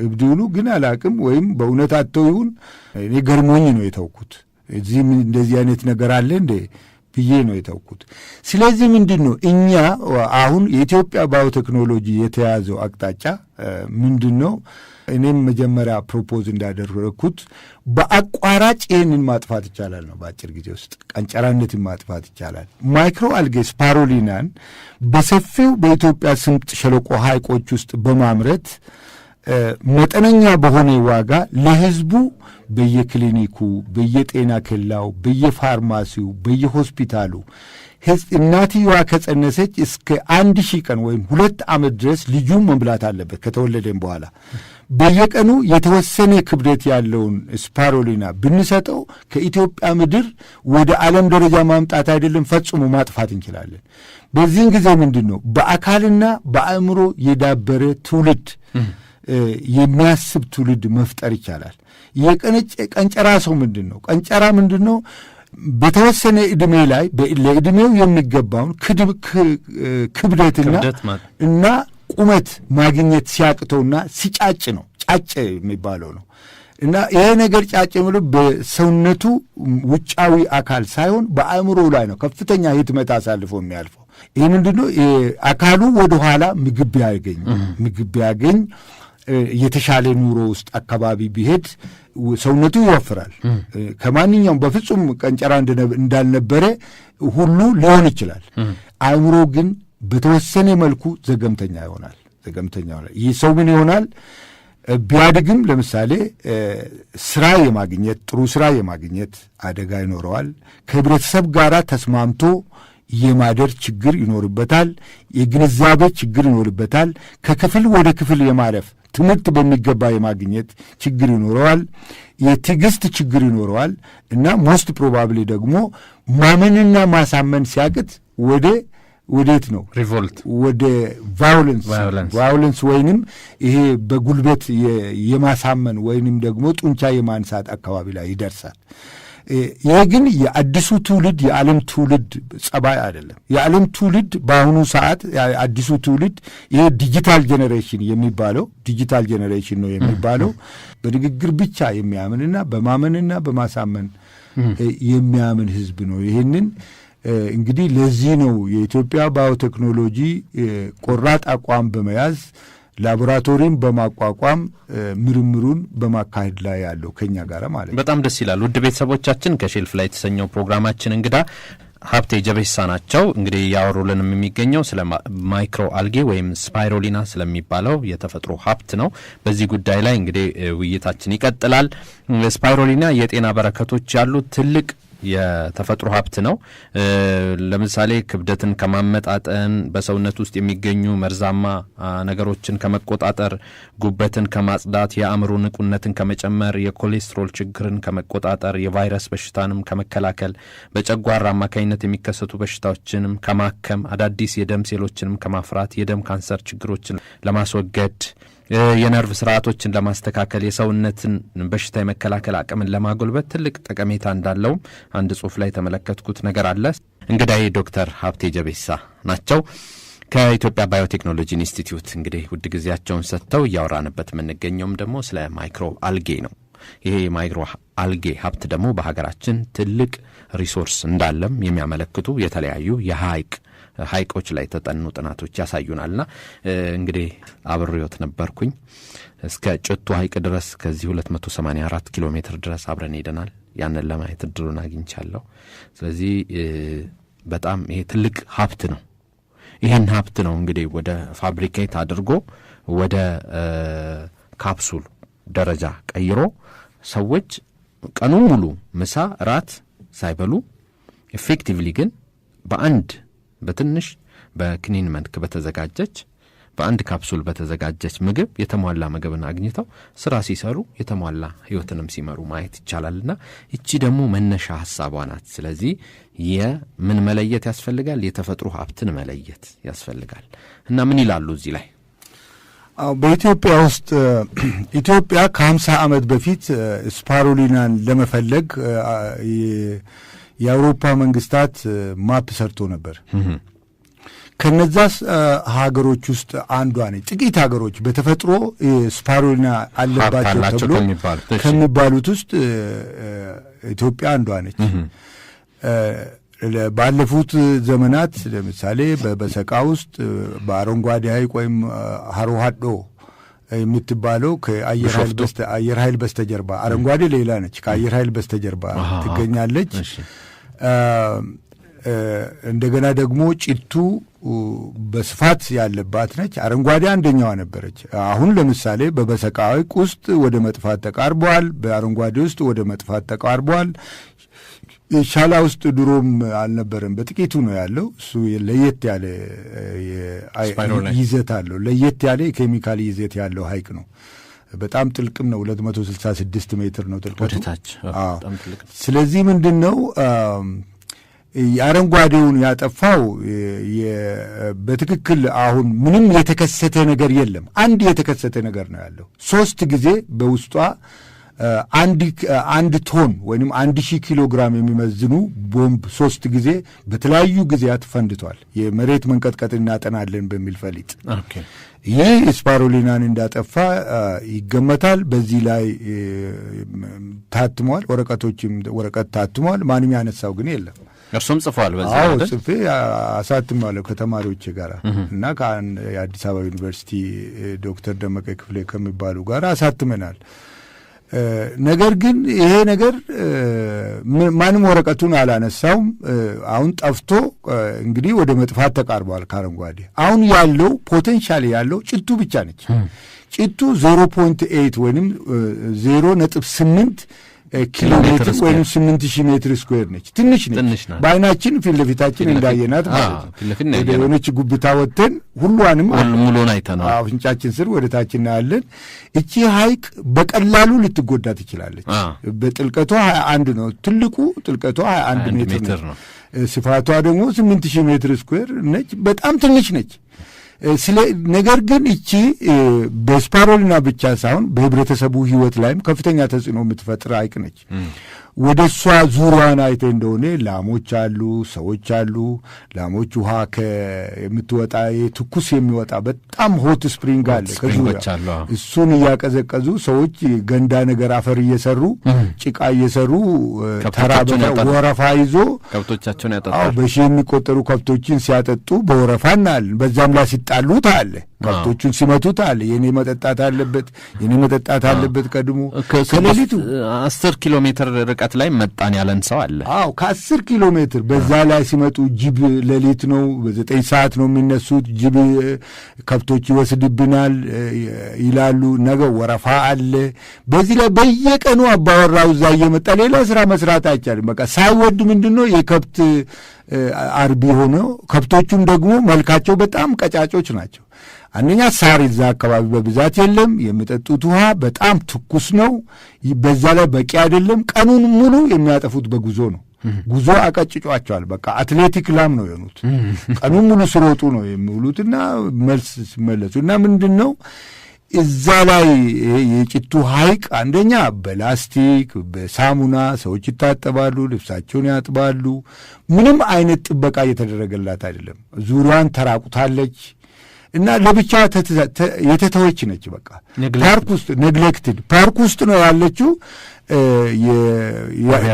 እብድ ይሁኑ ግን አላቅም፣ ወይም በእውነት አጥተው ይሁን እኔ ገርሞኝ ነው የተውኩት። እዚህም እንደዚህ አይነት ነገር አለ እንዴ ብዬ ነው የተውኩት። ስለዚህ ምንድን ነው እኛ አሁን የኢትዮጵያ ባዮቴክኖሎጂ የተያዘው አቅጣጫ ምንድን ነው? እኔም መጀመሪያ ፕሮፖዝ እንዳደረግኩት በአቋራጭ ይህንን ማጥፋት ይቻላል ነው። በአጭር ጊዜ ውስጥ ቀንጨራነትን ማጥፋት ይቻላል። ማይክሮ አልጌ ስፓሮሊናን በሰፊው በኢትዮጵያ ስምጥ ሸለቆ ሐይቆች ውስጥ በማምረት መጠነኛ በሆነ ዋጋ ለሕዝቡ በየክሊኒኩ፣ በየጤና ኬላው፣ በየፋርማሲው፣ በየሆስፒታሉ እናትየዋ ከጸነሰች እስከ 1000 ቀን ወይም 2 ዓመት ድረስ ልጁ መብላት አለበት። ከተወለደም በኋላ በየቀኑ የተወሰነ ክብደት ያለውን ስፓሮሊና ብንሰጠው ከኢትዮጵያ ምድር ወደ ዓለም ደረጃ ማምጣት አይደለም ፈጽሞ ማጥፋት እንችላለን። በዚህን ጊዜ ምንድን ነው በአካልና በአእምሮ የዳበረ ትውልድ የሚያስብ ትውልድ መፍጠር ይቻላል። የቀንጨራ ሰው ምንድን ነው? ቀንጨራ ምንድን ነው? በተወሰነ ዕድሜ ላይ ለዕድሜው የሚገባውን ክብደትና ቁመት ማግኘት ሲያቅተውና ሲጫጭ ነው። ጫጭ የሚባለው ነው። እና ይሄ ነገር ጫጭ የሚለው በሰውነቱ ውጫዊ አካል ሳይሆን በአእምሮ ላይ ነው ከፍተኛ ህትመት አሳልፎ የሚያልፈው። ይህ ምንድነው? አካሉ ወደኋላ ምግብ ቢያገኝ የተሻለ ኑሮ ውስጥ አካባቢ ቢሄድ ሰውነቱ ይወፍራል። ከማንኛውም በፍጹም ቀንጨራ እንዳልነበረ ሁሉ ሊሆን ይችላል። አእምሮ ግን በተወሰነ መልኩ ዘገምተኛ ይሆናል። ይህ ሰው ምን ይሆናል? ቢያድግም ለምሳሌ ስራ የማግኘት ጥሩ ስራ የማግኘት አደጋ ይኖረዋል። ከህብረተሰብ ጋር ተስማምቶ የማደር ችግር ይኖርበታል። የግንዛቤ ችግር ይኖርበታል። ከክፍል ወደ ክፍል የማለፍ ትምህርት በሚገባ የማግኘት ችግር ይኖረዋል። የትዕግስት ችግር ይኖረዋል እና ሞስት ፕሮባብሊ ደግሞ ማመንና ማሳመን ሲያቅት ወዴት ነው? ሪቮልት፣ ወደ ቫዮለንስ ወይንም ይሄ በጉልበት የማሳመን ወይንም ደግሞ ጡንቻ የማንሳት አካባቢ ላይ ይደርሳል። ይህ ግን የአዲሱ ትውልድ የዓለም ትውልድ ጸባይ አይደለም። የዓለም ትውልድ በአሁኑ ሰዓት አዲሱ ትውልድ ይሄ ዲጂታል ጄኔሬሽን ነው የሚባለው በንግግር ብቻ የሚያምንና በማመንና በማሳመን የሚያምን ህዝብ ነው። ይህንን እንግዲህ ለዚህ ነው የኢትዮጵያ ባዮቴክኖሎጂ ቆራጥ አቋም በመያዝ ላቦራቶሪን በማቋቋም ምርምሩን በማካሄድ ላይ ያለው ከኛ ጋር ማለት ነው። በጣም ደስ ይላል። ውድ ቤተሰቦቻችን ከሼልፍ ላይ የተሰኘው ፕሮግራማችን እንግዳ ሀብቴ ጀቤሳ ናቸው። እንግዲህ ያወሩልንም የሚገኘው ስለ ማይክሮ አልጌ ወይም ስፓይሮሊና ስለሚባለው የተፈጥሮ ሀብት ነው። በዚህ ጉዳይ ላይ እንግዲህ ውይይታችን ይቀጥላል። ስፓይሮሊና የጤና በረከቶች ያሉት ትልቅ የተፈጥሮ ሀብት ነው። ለምሳሌ ክብደትን ከማመጣጠን፣ በሰውነት ውስጥ የሚገኙ መርዛማ ነገሮችን ከመቆጣጠር፣ ጉበትን ከማጽዳት፣ የአእምሮ ንቁነትን ከመጨመር፣ የኮሌስትሮል ችግርን ከመቆጣጠር፣ የቫይረስ በሽታንም ከመከላከል፣ በጨጓራ አማካኝነት የሚከሰቱ በሽታዎችንም ከማከም፣ አዳዲስ የደም ሴሎችንም ከማፍራት፣ የደም ካንሰር ችግሮችን ለማስወገድ የነርቭ ስርዓቶችን ለማስተካከል የሰውነትን በሽታ የመከላከል አቅምን ለማጎልበት ትልቅ ጠቀሜታ እንዳለው አንድ ጽሑፍ ላይ ተመለከትኩት ነገር አለ። እንግዲህ ዶክተር ሀብቴ ጀቤሳ ናቸው ከኢትዮጵያ ባዮቴክኖሎጂ ኢንስቲትዩት። እንግዲህ ውድ ጊዜያቸውን ሰጥተው እያወራንበት የምንገኘውም ደግሞ ስለ ማይክሮ አልጌ ነው። ይሄ ማይክሮ አልጌ ሀብት ደግሞ በሀገራችን ትልቅ ሪሶርስ እንዳለም የሚያመለክቱ የተለያዩ ሐይቆች ላይ ተጠኑ ጥናቶች ያሳዩናልና እንግዲህ አብሬዎት ነበርኩኝ እስከ ጭቱ ሐይቅ ድረስ ከዚህ 284 ኪሎ ሜትር ድረስ አብረን ሄደናል። ያንን ለማየት እድሉን አግኝቻለሁ። ስለዚህ በጣም ይሄ ትልቅ ሀብት ነው። ይሄን ሀብት ነው እንግዲህ ወደ ፋብሪኬት አድርጎ ወደ ካፕሱል ደረጃ ቀይሮ ሰዎች ቀኑ ሙሉ ምሳ ራት ሳይበሉ ኢፌክቲቭሊ ግን በትንሽ በክኒን መልክ በተዘጋጀች በአንድ ካፕሱል በተዘጋጀች ምግብ የተሟላ ምግብን አግኝተው ስራ ሲሰሩ የተሟላ ህይወትንም ሲመሩ ማየት ይቻላልና እቺ ደግሞ መነሻ ሐሳቧ ናት። ስለዚህ የምን መለየት ያስፈልጋል? የተፈጥሮ ሀብትን መለየት ያስፈልጋል። እና ምን ይላሉ እዚህ ላይ? በኢትዮጵያ ውስጥ ኢትዮጵያ ከ50 ዓመት በፊት ስፓሩሊናን ለመፈለግ የአውሮፓ መንግስታት ማፕ ሰርቶ ነበር። ከነዛ ሀገሮች ውስጥ አንዷ ነች። ጥቂት ሀገሮች በተፈጥሮ ስፓሩሊና አለባቸው ተብሎ ከሚባሉት ውስጥ ኢትዮጵያ አንዷ ነች። ባለፉት ዘመናት ለምሳሌ በበሰቃ ውስጥ በአረንጓዴ ሐይቅ ወይም ሀሮሃዶ የምትባለው ከአየር ኃይል በስተጀርባ አረንጓዴ ሌላ ነች፣ ከአየር ኃይል በስተጀርባ ትገኛለች። እንደገና ደግሞ ጭቱ በስፋት ያለባት ነች። አረንጓዴ አንደኛዋ ነበረች። አሁን ለምሳሌ በበሰቃ ሐይቅ ውስጥ ወደ መጥፋት ተቃርበዋል። በአረንጓዴ ውስጥ ወደ መጥፋት ተቃርበዋል። ሻላ ውስጥ ድሮም አልነበረም፣ በጥቂቱ ነው ያለው። እሱ ለየት ያለ ይዘት አለው። ለየት ያለ የኬሚካል ይዘት ያለው ሐይቅ ነው። በጣም ጥልቅም ነው። 266 ሜትር ነው ጥልቀቱ። ስለዚህ ምንድን ነው የአረንጓዴውን ያጠፋው? በትክክል አሁን ምንም የተከሰተ ነገር የለም። አንድ የተከሰተ ነገር ነው ያለው። 3 ጊዜ በውስጧ አንድ ቶን ወይም 1000 ኪሎ ግራም የሚመዝኑ ቦምብ 3 ጊዜ በተለያዩ ጊዜያት ፈንድቷል። የመሬት መንቀጥቀጥ እናጠናለን በሚል ፈሊጥ ይህ ስፓሩሊናን እንዳጠፋ ይገመታል። በዚህ ላይ ታትሟል፣ ወረቀት ታትሟል። ማንም ያነሳው ግን የለም። እርሱም ጽፏል። በዚህ አይደል? ጽፌ አሳትማለሁ ከተማሪዎች ጋር እና የአዲስ አበባ ዩኒቨርሲቲ ዶክተር ደመቀ ክፍሌ ከሚባሉ ጋር አሳትመናል። ነገር ግን ይሄ ነገር ማንም ወረቀቱን አላነሳውም። አሁን ጠፍቶ እንግዲህ ወደ መጥፋት ተቃርቧል ከአረንጓዴ። አሁን ያለው ፖቴንሻል ያለው ጭቱ ብቻ ነች። ጭቱ 0.8 ወይም 0.8 ኪሎ ሜትር ወይም 8000 ሜትር ስኩዌር ነች። ትንሽ ነች። በአይናችን ፊት ለፊታችን እንዳየናት ማለት ነው። የሆነች ጉብታ ወጥተን ሁሉንም ሙሉን አይተናል። አፍንጫችን ስር ወደ ታች እናያለን። እቺ ሐይቅ በቀላሉ ልትጎዳ ትችላለች። በጥልቀቷ 21 ነው። ትልቁ ጥልቀቷ 21 ሜትር ነው። ስፋቷ ደግሞ 8000 ሜትር ስኩዌር ነች። በጣም ትንሽ ነች። ነገር ግን እቺ በስፓሩሊና ብቻ ሳይሆን በህብረተሰቡ ህይወት ላይም ከፍተኛ ተጽዕኖ የምትፈጥር ሐይቅ ነች። ወደ እሷ ዙሪያዋን አይተ እንደሆነ ላሞች አሉ፣ ሰዎች አሉ። ላሞች ውሃ የምትወጣ ትኩስ የሚወጣ በጣም ሆት ስፕሪንግ አለ ከዙሪያ። እሱን እያቀዘቀዙ ሰዎች ገንዳ ነገር አፈር እየሰሩ ጭቃ እየሰሩ ተራ ወረፋ ይዞ ከብቶቻቸውን ያጠጣሉ። በሺህ የሚቆጠሩ ከብቶችን ሲያጠጡ በወረፋ እናያለን። በዛም ላይ ሲጣሉት አለ። ከብቶቹን ሲመቱት አለ። የኔ መጠጣት አለበት ቀድሞ ከሌሊቱ 10 ኪሎ ሜትር ርቀት ላይ መጣን ያለን ሰው አለ። ከ10 ኪሎ ሜትር በዛ ላይ ሲመጡ ጅብ ሌሊት ነው፣ በ9 ሰዓት ነው የሚነሱት። ጅብ ከብቶች ይወስድብናል ይላሉ። ነገ ወረፋ አለ። በዚህ ላይ በየቀኑ አባወራው እዛ እየመጣ ሌላ ስራ መስራት አይቻልም። በቃ ሳይወድ ምንድነው የከብት አርቢ ሆኖ፣ ከብቶቹም ደግሞ መልካቸው በጣም ቀጫጮች ናቸው። አንደኛ ሳር እዛ አካባቢ በብዛት የለም። የሚጠጡት ውሃ በጣም ትኩስ ነው። በዛ ላይ በቂ አይደለም። ቀኑን ሙሉ የሚያጠፉት በጉዞ ነው። ጉዞ አቀጭጯቸዋል። በቃ አትሌቲክ ላም ነው የሆኑት። ቀኑን ሙሉ ስሮጡ ነው የሚውሉትና መልስ ሲመለሱ እና ምንድን ነው እዛ ላይ የጭቱ ሐይቅ አንደኛ በላስቲክ በሳሙና ሰዎች ይታጠባሉ፣ ልብሳቸውን ያጥባሉ። ምንም አይነት ጥበቃ እየተደረገላት አይደለም። ዙሪያዋን ተራቁታለች እና ለብቻ የተተወች ነች። በቃ ፓርክ ውስጥ ኔግሌክትድ ፓርክ ውስጥ ነው ያለችው።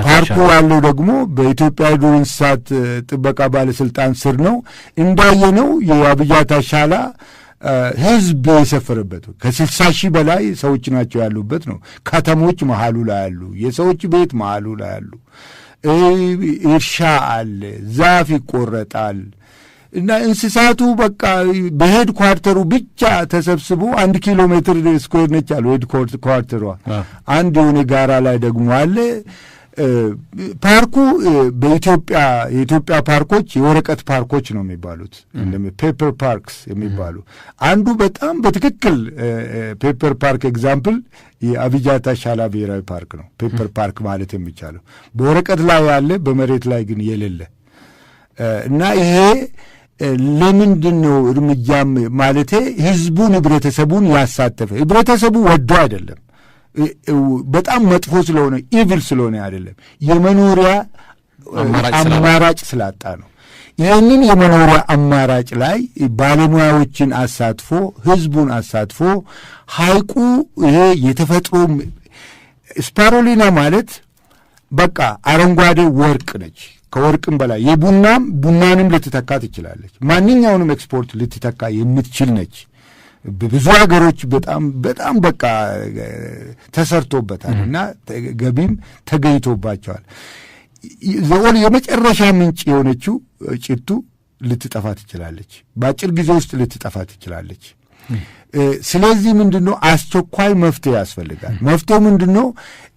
ፓርኩ ያለው ደግሞ በኢትዮጵያ የዱር እንስሳት ጥበቃ ባለስልጣን ስር ነው። እንዳየነው የአብያታ ሻላ ህዝብ የሰፈረበት ከ60 ሺህ በላይ ሰዎች ናቸው ያሉበት ነው። ከተሞች መሃሉ ላይ ያሉ፣ የሰዎች ቤት መሃሉ ላይ ያሉ፣ እርሻ አለ፣ ዛፍ ይቆረጣል እና እንስሳቱ በቃ በሄድ ኳርተሩ ብቻ ተሰብስቦ 1 ኪሎ ሜትር ስኩዌር ነች አሉ። ሄድ ኳርተሯ አንድ የሆነ ጋራ ላይ ደግሞ አለ። ፓርኩ የኢትዮጵያ ፓርኮች የወረቀት ፓርኮች ነው የሚባሉት፣ ፔፐር ፓርክስ የሚባሉ። አንዱ በጣም በትክክል ፔፐር ፓርክ ኤግዛምፕል የአብያታ ሻላ ብሔራዊ ፓርክ ነው። ፔፐር ፓርክ ማለት የሚቻለው በወረቀት ላይ ያለ በመሬት ላይ ግን የሌለ እና ይሄ ለምንድን ነው እርምጃም ማለቴ ህዝቡን ህብረተሰቡን ያሳተፈ ህብረተሰቡ ወዶ አይደለም፣ በጣም መጥፎ ስለሆነ ኢቪል ስለሆነ አይደለም፣ የመኖሪያ አማራጭ ስላጣ ነው። ይህንን የመኖሪያ አማራጭ ላይ ባለሙያዎችን አሳትፎ ህዝቡን አሳትፎ ሐይቁ ይሄ የተፈጥሮ ስፓሮሊና ማለት በቃ አረንጓዴ ወርቅ ነች። ከወርቅም በላይ ቡናንም ልትተካ ትችላለች። ማንኛውንም ኤክስፖርት ልትተካ የምትችል ነች። ብዙ ሀገሮች በጣም በቃ ተሰርቶበታል እና ገቢም ተገኝቶባቸዋል። የመጨረሻ ምንጭ የሆነችው ጭቱ ልትጠፋ ትችላለች። በአጭር ጊዜ ውስጥ ልትጠፋ ትችላለች። ስለዚህ ምንድነው አስቸኳይ መፍትሄ ያስፈልጋል። መፍትሄው ምንድነው?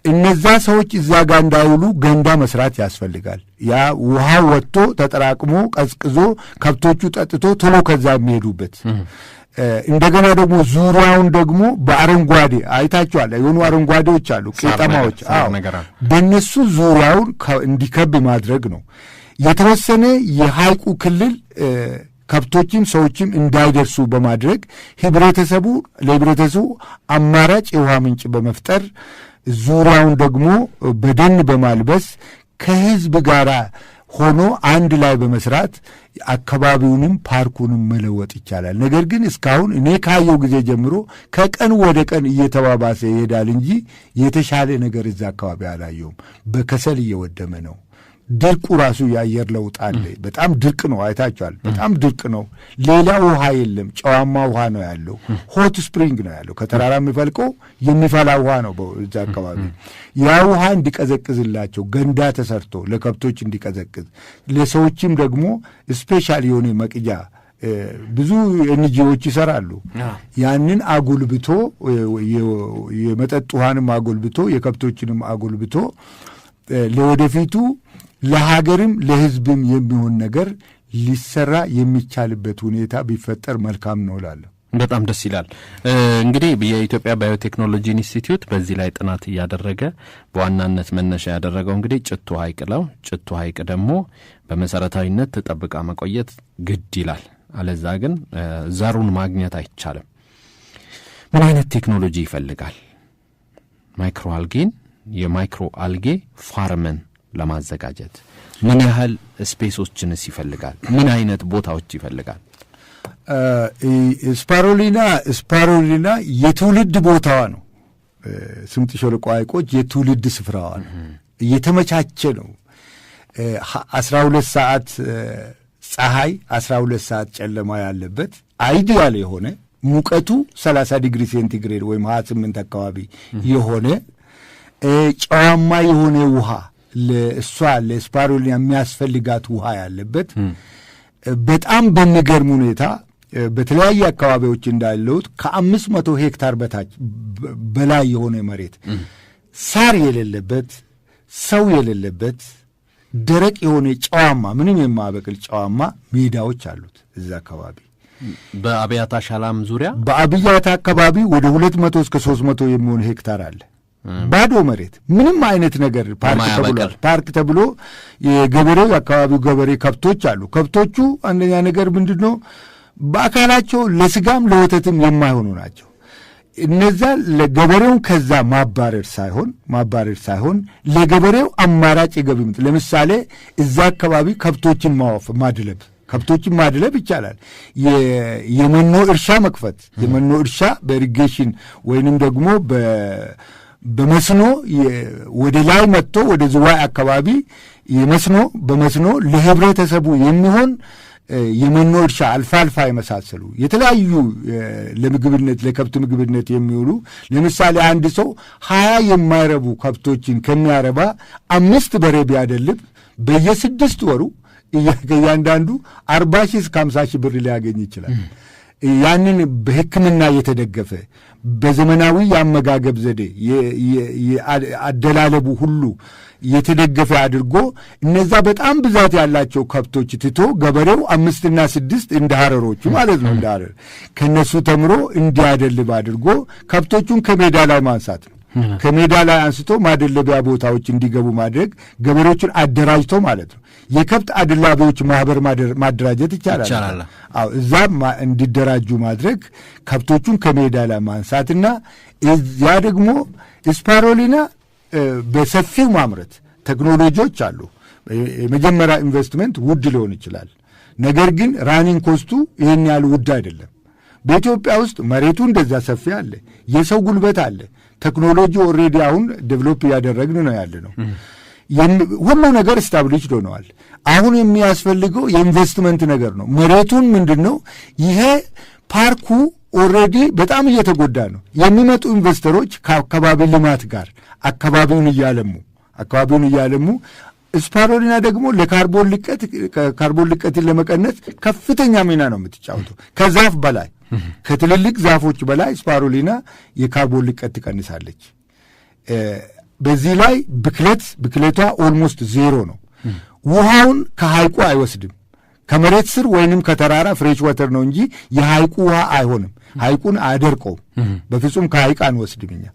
እነዛ ሰዎች እዛ ጋር እንዳይውሉ ገንዳ መስራት ያስፈልጋል። ያ ውሃ ወጥቶ ተጠራቅሞ ቀዝቅዞ ከብቶቹ ጠጥቶ ቶሎ ከዛ የሚሄዱበት። እንደገና ደግሞ ዙሪያውን ደግሞ በአረንጓዴ አይታችኋል፣ የሆኑ አረንጓዴዎች አሉ፣ ቄጠማዎች። በእነሱ ዙሪያውን እንዲከብ ማድረግ ነው። የተወሰነ የሐይቁ ክልል ከብቶችም ሰዎችም እንዳይደርሱ በማድረግ ለህብረተሰቡ አማራጭ የውሃ ምንጭ በመፍጠር ዙሪያውን ደግሞ በደን በማልበስ ከህዝብ ጋር ሆኖ አንድ ላይ በመስራት አካባቢውንም ፓርኩንም መለወጥ ይቻላል። ነገር ግን እስካሁን እኔ ካየው ጊዜ ጀምሮ ከቀን ወደ ቀን እየተባባሰ ይሄዳል እንጂ የተሻለ ነገር እዛ አካባቢ አላየውም። በከሰል እየወደመ ነው። ድርቁ ራሱ የአየር ለውጥ አለ። በጣም ድርቅ ነው፣ አይታችኋል። በጣም ድርቅ ነው። ሌላ ውሃ የለም፣ ጨዋማ ውሃ ነው ያለው። ሆት ስፕሪንግ ነው ያለው፣ ከተራራ የሚፈልቀው የሚፈላ ውሃ ነው በዛ አካባቢ። ያ ውሃ እንዲቀዘቅዝላቸው ገንዳ ተሰርቶ ለከብቶች እንዲቀዘቅዝ፣ ለሰዎችም ደግሞ ስፔሻል የሆነ መቅጃ ብዙ ኤንጂኦዎች ይሰራሉ። ያንን አጎልብቶ የመጠጥ ውሃንም አጎልብቶ የከብቶችንም አጎልብቶ ለወደፊቱ ለሀገርም ለሕዝብም የሚሆን ነገር ሊሰራ የሚቻልበት ሁኔታ ቢፈጠር መልካም ነው እላለሁ። በጣም ደስ ይላል። እንግዲህ የኢትዮጵያ ባዮቴክኖሎጂ ኢንስቲትዩት በዚህ ላይ ጥናት እያደረገ በዋናነት መነሻ ያደረገው እንግዲህ ጭቱ ሐይቅ ነው። ጭቱ ሐይቅ ደግሞ በመሰረታዊነት ተጠብቃ መቆየት ግድ ይላል። አለዛ ግን ዘሩን ማግኘት አይቻልም። ምን አይነት ቴክኖሎጂ ይፈልጋል? ማይክሮ አልጌን የማይክሮ አልጌ ፋርምን ለማዘጋጀት ምን ያህል ስፔሶችንስ ይፈልጋል? ምን አይነት ቦታዎች ይፈልጋል? ስፓሮሊና የትውልድ ቦታዋ ነው። ስምጥ ሸለቆ ሐይቆች የትውልድ ስፍራዋ ነው። እየተመቻቸ ነው። 12 ሰዓት ፀሐይ፣ 12 ሰዓት ጨለማ ያለበት አይዲያል የሆነ ሙቀቱ 30 ዲግሪ ሴንቲግሬድ ወይም 28 አካባቢ የሆነ ጨዋማ የሆነ ውሃ ለስፓሮሊና የሚያስፈልጋት ውሃ ያለበት በጣም በሚገርም ሁኔታ በተለያየ አካባቢዎች እንዳለውት ከ500 ሄክታር በላይ የሆነ መሬት ሳር የሌለበት ሰው የሌለበት ደረቅ የሆነ ጨዋማ ምንም የማበቅል ጨዋማ ሜዳዎች አሉት እዛ አካባቢ። በአብያታ ሻላም ዙሪያ በአብያታ አካባቢ ወደ 200 እስከ 300 የሚሆን ሄክታር አለ። ባዶ መሬት ምንም አይነት ነገር ፓርክ ተብሎ የገበሬው የአካባቢው ገበሬ ከብቶች አሉ። ከብቶቹ አንደኛ ነገር ምንድን ነው? በአካላቸው ለስጋም ለወተትም የማይሆኑ ናቸው። እነዛ ለገበሬውን ከዛ ማባረር ሳይሆን ለገበሬው አማራጭ የገቢ ምንጭ ለምሳሌ እዛ አካባቢ ከብቶችን ማድለብ ይቻላል። የመኖ እርሻ መክፈት የመኖ እርሻ በኢሪጌሽን ወይንም ደግሞ በመስኖ ወደ ላይ መጥቶ ወደ ዝዋይ አካባቢ በመስኖ ለህብረተሰቡ የሚሆን የመኖ እርሻ አልፋልፋ የመሳሰሉ የተለያዩ ለምግብነት ለከብት ምግብነት የሚውሉ ለምሳሌ አንድ ሰው 20 የማይረቡ ከብቶችን ከሚያረባ 5 በሬ ቢያደልብ በየ6 ወሩ እያንዳንዱ 40,000 እስከ 50,000 ብር ሊያገኝ ይችላል። ያንን በሕክምና የተደገፈ በዘመናዊ የአመጋገብ ዘዴ አደላለቡ ሁሉ የተደገፈ አድርጎ እነዛ በጣም ብዛት ያላቸው ከብቶች ትቶ ገበሬው 5 እና 6 እንደ ሀረሮቹ ማለት ነው እንደ ሀረር ከነሱ ተምሮ እንዲያደልብ አድርጎ ከብቶቹን ከሜዳ ላይ ማንሳት ነው። ከሜዳ ላይ አንስቶ ማደለቢያ ቦታዎች እንዲገቡ ማድረግ ገበሬዎችን አደራጅቶ ማለት ነው። የከብት አድላቢዎች ማህበር ማደራጀት ይቻላል። አዎ እዛ እንዲደራጁ ማድረግ ከብቶቹን ከሜዳ ላይ ማንሳትና ያ ደግሞ ስፓሮሊና በሰፊው ማምረት ቴክኖሎጂዎች አሉ። የመጀመሪያ ኢንቨስትመንት ውድ ሊሆን ይችላል። ነገር ግን ራኒንግ ኮስቱ ይህን ያህል ውድ አይደለም። በኢትዮጵያ ውስጥ መሬቱ እንደዛ ሰፊ አለ፣ የሰው ጉልበት አለ። ቴክኖሎጂ ኦልሬዲ አሁን ዴቨሎፕ እያደረግን ነው ያለ ነው። ሁሉ ነገር ስታብሊሽድ ሆነዋል። አሁን የሚያስፈልገው የኢንቨስትመንት ነገር ነው። መሬቱን ምንድን ነው ይሄ ፓርኩ ኦልሬዲ በጣም እየተጎዳ ነው። የሚመጡ ኢንቨስተሮች ከአካባቢ ልማት ጋር አካባቢውን እያለሙ ስፓሮሊና ደግሞ ለካርቦን ልቀትን ለመቀነስ ከፍተኛ ሚና ነው የምትጫወተው። ከዛፍ በላይ ከትልልቅ ዛፎች በላይ ስፓሮሊና የካርቦን ልቀት ትቀንሳለች። በዚህ ላይ ብክለቷ ኦልሞስት ዜሮ ነው። ውሃውን ከሐይቁ አይወስድም። ከመሬት ስር ወይንም ከተራራ ፍሬሽ ወተር ነው እንጂ የሐይቁ ውሃ አይሆንም። ሐይቁን አያደርቀውም። በፍጹም ከሐይቅ አንወስድም እኛ።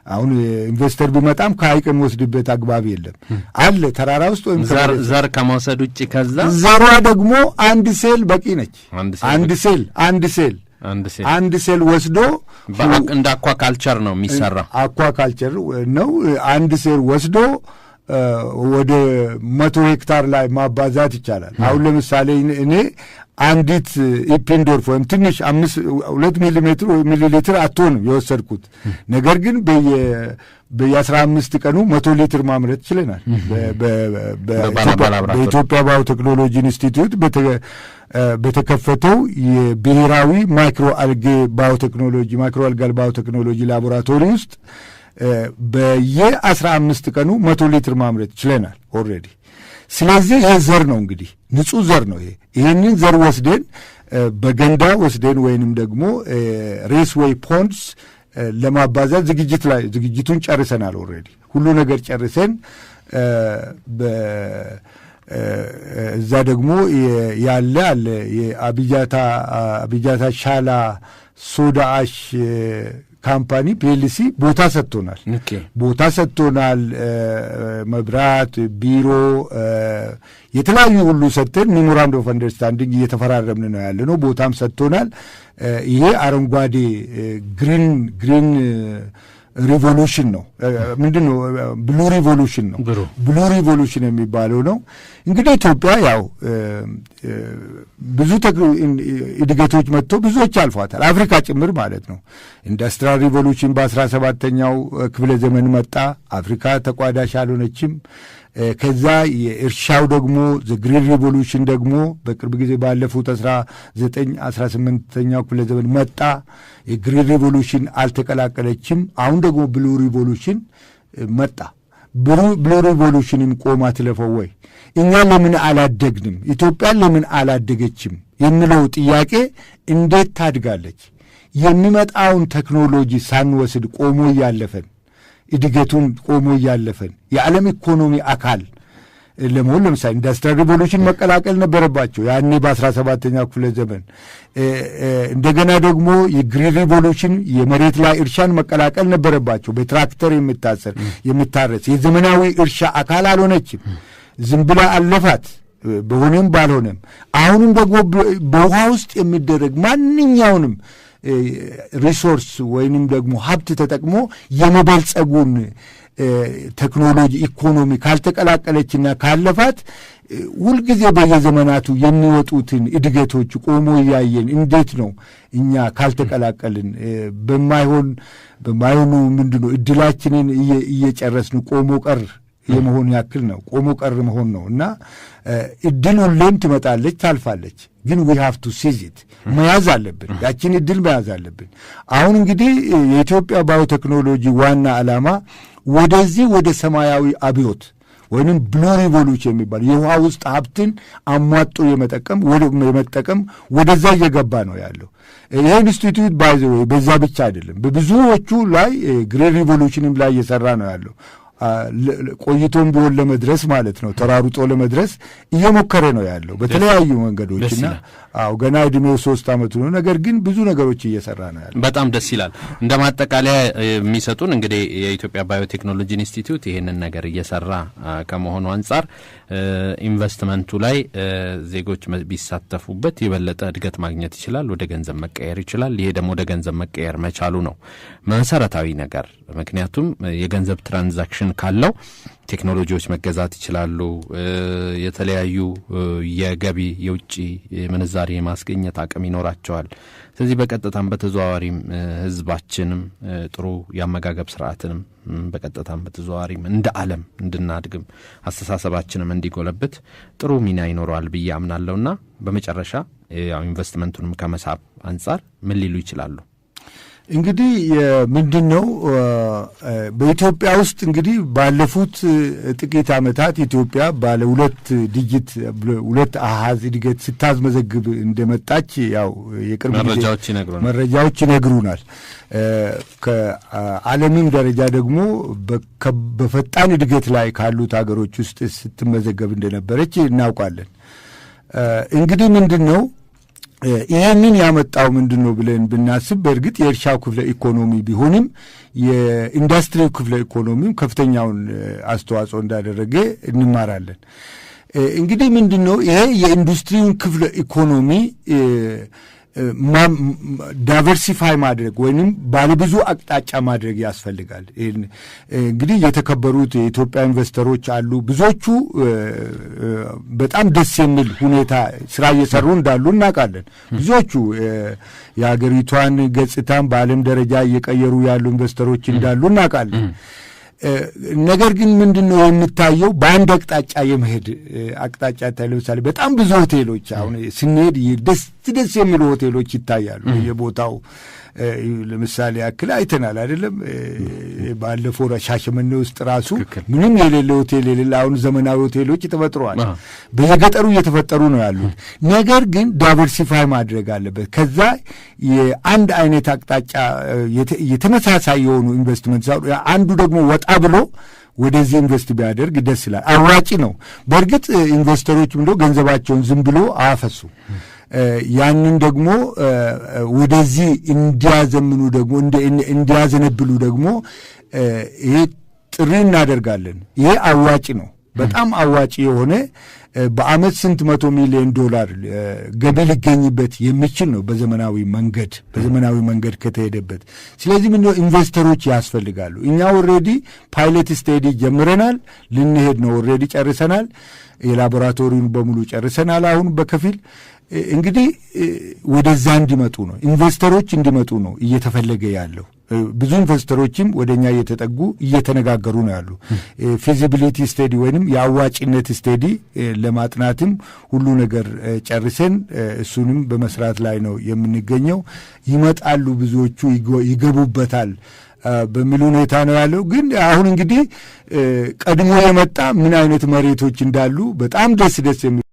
አሁን ኢንቨስተር ቢመጣም ከሐይቅ እንወስድበት አግባብ የለም። አለ ተራራ ውስጥ ወይም ዘር ከመውሰድ ውጭ ከዛ ዘሯ ደግሞ አንድ ሴል በቂ ነች። አንድ ሴል ወስዶ እንደ አኳካልቸር ነው የሚሰራ። አኳካልቸር ነው። አንድ ሴል ወስዶ ወደ 100 ሄክታር ላይ ማባዛት ይቻላል። አሁን ለምሳሌ እኔ አንዲት ኢፒንዶርፍ ወይም ትንሽ 2 ሚሊ ሊትር አትሆንም የወሰድኩት። ነገር ግን በየ15 ቀኑ 100 ሊትር ማምረት ችለናል። በኢትዮጵያ ባዮቴክኖሎጂ ኢንስቲትዩት በተከፈተው የብሔራዊ ማይክሮ አልጋል ባዮቴክኖሎጂ ላቦራቶሪ ውስጥ በየ15 ቀኑ 100 ሊትር ማምረት ችለናል ኦልሬዲ። ስለዚህ ይህ ዘር ነው እንግዲህ ንጹህ ዘር ነው። ይህንን ዘር ወስደን በገንዳ ወስደን ወይንም ደግሞ ሬስዌይ ፖንድስ ለማባዛት ዝግጅቱን ጨርሰናል ኦልሬዲ። ሁሉ ነገር ጨርሰን እዛ ደግሞ አለ የአቢጃታ ሻላ ሶዳ አሽ ካምፓኒ ፒኤልሲ ቦታ ሰጥቶናል። መብራት፣ ቢሮ፣ የተለያዩ ሁሉ ሰጥተን ሜሞራንድ ኦፍ አንደርስታንዲንግ እየተፈራረምን ነው ያለ ነው። ቦታም ሰጥቶናል። ይሄ አረንጓዴ ግሪን ሪቮሉሽን ነው። ምንድን ነው? ብሉ ሪቮሉሽን ነው። ብሉ ሪቮሉሽን የሚባለው ነው። እንግዲህ ኢትዮጵያ ያው ብዙ እድገቶች መጥቶ ብዙዎች አልፏታል፣ አፍሪካ ጭምር ማለት ነው። ኢንዱስትሪያል ሪቮሉሽን በ17ኛው ክፍለ ዘመን መጣ። አፍሪካ ተቋዳሽ አልሆነችም። ከዛ የእርሻው ደግሞ ግሪን ሪቮሉሽን ደግሞ በቅርብ ጊዜ ባለፉት 18ኛው ክፍለ ዘመን መጣ። የግሪን ሪቮሉሽን አልተቀላቀለችም። አሁን ደግሞ ብሉ ሪቮሉሽን መጣ። ብሉ ሪቮሉሽንን ቆማ ትለፈው ወይ? እኛ ለምን አላደግንም? ኢትዮጵያ ለምን አላደገችም የሚለው ጥያቄ እንዴት ታድጋለች? የሚመጣውን ቴክኖሎጂ ሳንወስድ ቆሞ እያለፈን እድገቱን ቆሞ እያለፈን የዓለም ኢኮኖሚ አካል ለመሆን ለምሳሌ ኢንዱስትሪያል ሪቮሉሽን መቀላቀል ነበረባቸው ያኔ በ17ኛው ክፍለ ዘመን። እንደገና ደግሞ የግሪን ሪቮሉሽን የመሬት ላይ እርሻን መቀላቀል ነበረባቸው። በትራክተር የምታረስ የዘመናዊ እርሻ አካል አልሆነችም። ዝም ብላ አለፋት በሆነም ባልሆነም። አሁንም ደግሞ በውሃ ውስጥ የሚደረግ ማንኛውንም ሪሶርስ ወይንም ደግሞ ሀብት ተጠቅሞ የመበልጸጉን ቴክኖሎጂ ኢኮኖሚ ካልተቀላቀለችና ካለፋት ሁልጊዜ በየዘመናቱ የሚወጡትን እድገቶች ቆሞ እያየን እንዴት ነው እኛ ካልተቀላቀልን በማይሆኑ ምንድነው እድላችንን እየጨረስን ቆሞ ቀር የመሆን ያክል ነው። ቆሞ ቀር መሆን ነው እና እድል ሁሌም ትመጣለች፣ ታልፋለች። ግን we have to seize it መያዝ አለብን። ያችን እድል መያዝ አለብን። አሁን እንግዲህ የኢትዮጵያ ባዮቴክኖሎጂ ዋና ዓላማ ወደዚህ ወደ ሰማያዊ አብዮት ወይንም ብሉ ሪቮሉሽን የሚባል የውሃ ውስጥ ሀብትን አሟጦ የመጠቀም ወደዛ እየገባ ነው ያለው። ይህ ኢንስቲትዩት በዛ ብቻ አይደለም፣ በብዙዎቹ ላይ ግሬን ሪቮሉሽንም ላይ እየሰራ ነው ያለው። ቆይቶም ቢሆን ለመድረስ ማለት ነው ተራሩጦ ለመድረስ እየሞከረ ነው ያለው በተለያዩ መንገዶችና ገና ዕድሜው 3 ዓመቱ ነው። ነገር ግን ብዙ ነገሮች እየሰራ ነው ያለው። በጣም ደስ ይላል። እንደ ማጠቃለያ የሚሰጡን እንግዲህ የኢትዮጵያ ባዮቴክኖሎጂ ኢንስቲትዩት ይሄንን ነገር እየሰራ ከመሆኑ አንጻር ኢንቨስትመንቱ ላይ ዜጎች ቢሳተፉበት የበለጠ እድገት ማግኘት ይችላል፣ ወደ ገንዘብ መቀየር ይችላል። ይሄ ደግሞ ወደ ገንዘብ መቀየር መቻሉ ነው መሰረታዊ ነገር። ምክንያቱም የገንዘብ ትራንዛክሽን ካለው ቴክኖሎጂዎች መገዛት ይችላሉ። የተለያዩ የገቢ የውጭ ምንዛሪ ማስገኘት አቅም ይኖራቸዋል። ስለዚህ በቀጥታም በተዘዋዋሪም ህዝባችንም ጥሩ ያመጋገብ ስርዓትንም በቀጥታም በተዘዋዋሪም እንደ ዓለም እንድናድግም አስተሳሰባችንም እንዲጎለብት ጥሩ ሚና ይኖረዋል ብዬ አምናለሁና በመጨረሻ ያው ኢንቨስትመንቱንም ከመሳብ አንጻር ምን ሊሉ ይችላሉ? እንግዲህ ምንድነው በኢትዮጵያ ውስጥ እንግዲህ ባለፉት ጥቂት ዓመታት ኢትዮጵያ ባለ 2 ዲጂት 2 አሃዝ እድገት ስታዝመዘግብ እንደመጣች ያው የቅርብ መረጃዎች ይነግሩናል። ከዓለምም ደረጃ ደግሞ በፈጣን እድገት ላይ ካሉት ሀገሮች ውስጥ ስትመዘገብ እንደነበረች እናውቃለን። እንግዲህ ምንድነው ይህንን ያመጣው ምንድነው ብለን ብናስብ በእርግጥ የእርሻው ክፍለ ኢኮኖሚ ቢሆንም የኢንዱስትሪው ክፍለ ኢኮኖሚም ከፍተኛውን አስተዋጽኦ እንዳደረገ እንማራለን። እንግዲህ ምንድነው ይሄ የኢንዱስትሪውን ክፍለ ኢኮኖሚ ዳይቨርሲፋይ ማድረግ ወይንም ባለብዙ አቅጣጫ ማድረግ ያስፈልጋል። እንግዲህ የተከበሩት የኢትዮጵያ ኢንቨስተሮች አሉ። ብዙዎቹ በጣም ደስ የሚል ሁኔታ ስራ እየሰሩ እንዳሉ እናውቃለን። ብዙዎቹ የሀገሪቷን ገጽታም በዓለም ደረጃ እየቀየሩ ያሉ ኢንቨስተሮች እንዳሉ እናውቃለን። ነገር ግን ምንድነው የሚታየው በአንድ አቅጣጫ የመሄድ አቅጣጫ ታይለ ለምሳሌ በጣም ብዙ ሆቴሎች አሁን ስንሄድ ደስ የሚሉ ሆቴሎች ይታያሉ የቦታው ለምሳሌ ያክል አይተናል አይደለም። ባለፈው ሻሸመኔ ውስጥ ራሱ ምንም የሌለ ሆቴል የሌለ አሁን ዘመናዊ ሆቴሎች ተፈጥረዋል። በየገጠሩ እየተፈጠሩ ነው ያሉት። ነገር ግን ዳይቨርሲፋይ ማድረግ አለበት። ከዛ የአንድ አይነት አቅጣጫ የተመሳሳይ የሆኑ ኢንቨስትመንት አንዱ ደግሞ ወጣ ብሎ ወደዚህ ኢንቨስት ቢያደርግ ደስ ይላል። አዋጪ ነው። በእርግጥ ኢንቨስተሮች ምንድነው ገንዘባቸውን ዝም ብሎ አፈሱ። ያንን ደግሞ ወደዚህ እንዲያዘምኑ ደግሞ እንዲያዘነብሉ ደግሞ ይሄ ጥሪ እናደርጋለን። ይሄ አዋጪ ነው። በጣም አዋጪ የሆነ በአመት ስንት $100 ሚሊዮን ገቢ ሊገኝበት የሚችል ነው በዘመናዊ መንገድ ከተሄደበት። ስለዚህ ምንድነው ኢንቨስተሮች ያስፈልጋሉ። እኛ ኦልሬዲ ፓይለት ስቴዲ ጀምረናል፣ ልንሄድ ነው። ኦልሬዲ ጨርሰናል። የላቦራቶሪውን በሙሉ ጨርሰናል። አሁን በከፊል እንግዲህ ወደዛ እንዲመጡ ነው፣ ኢንቨስተሮች እንዲመጡ ነው እየተፈለገ ያለው። ብዙ ኢንቨስተሮችም ወደኛ እየተጠጉ እየተነጋገሩ ነው ያሉ። ፊዚቢሊቲ ስቴዲ ወይንም የአዋጭነት ስቴዲ ለማጥናትም ሁሉ ነገር ጨርሰን እሱንም በመስራት ላይ ነው የምንገኘው። ይመጣሉ፣ ብዙዎቹ ይገቡበታል በሚል ሁኔታ ነው ያለው። ግን አሁን እንግዲህ ቀድሞ የመጣ ምን አይነት መሬቶች እንዳሉ በጣም ደስ የሚል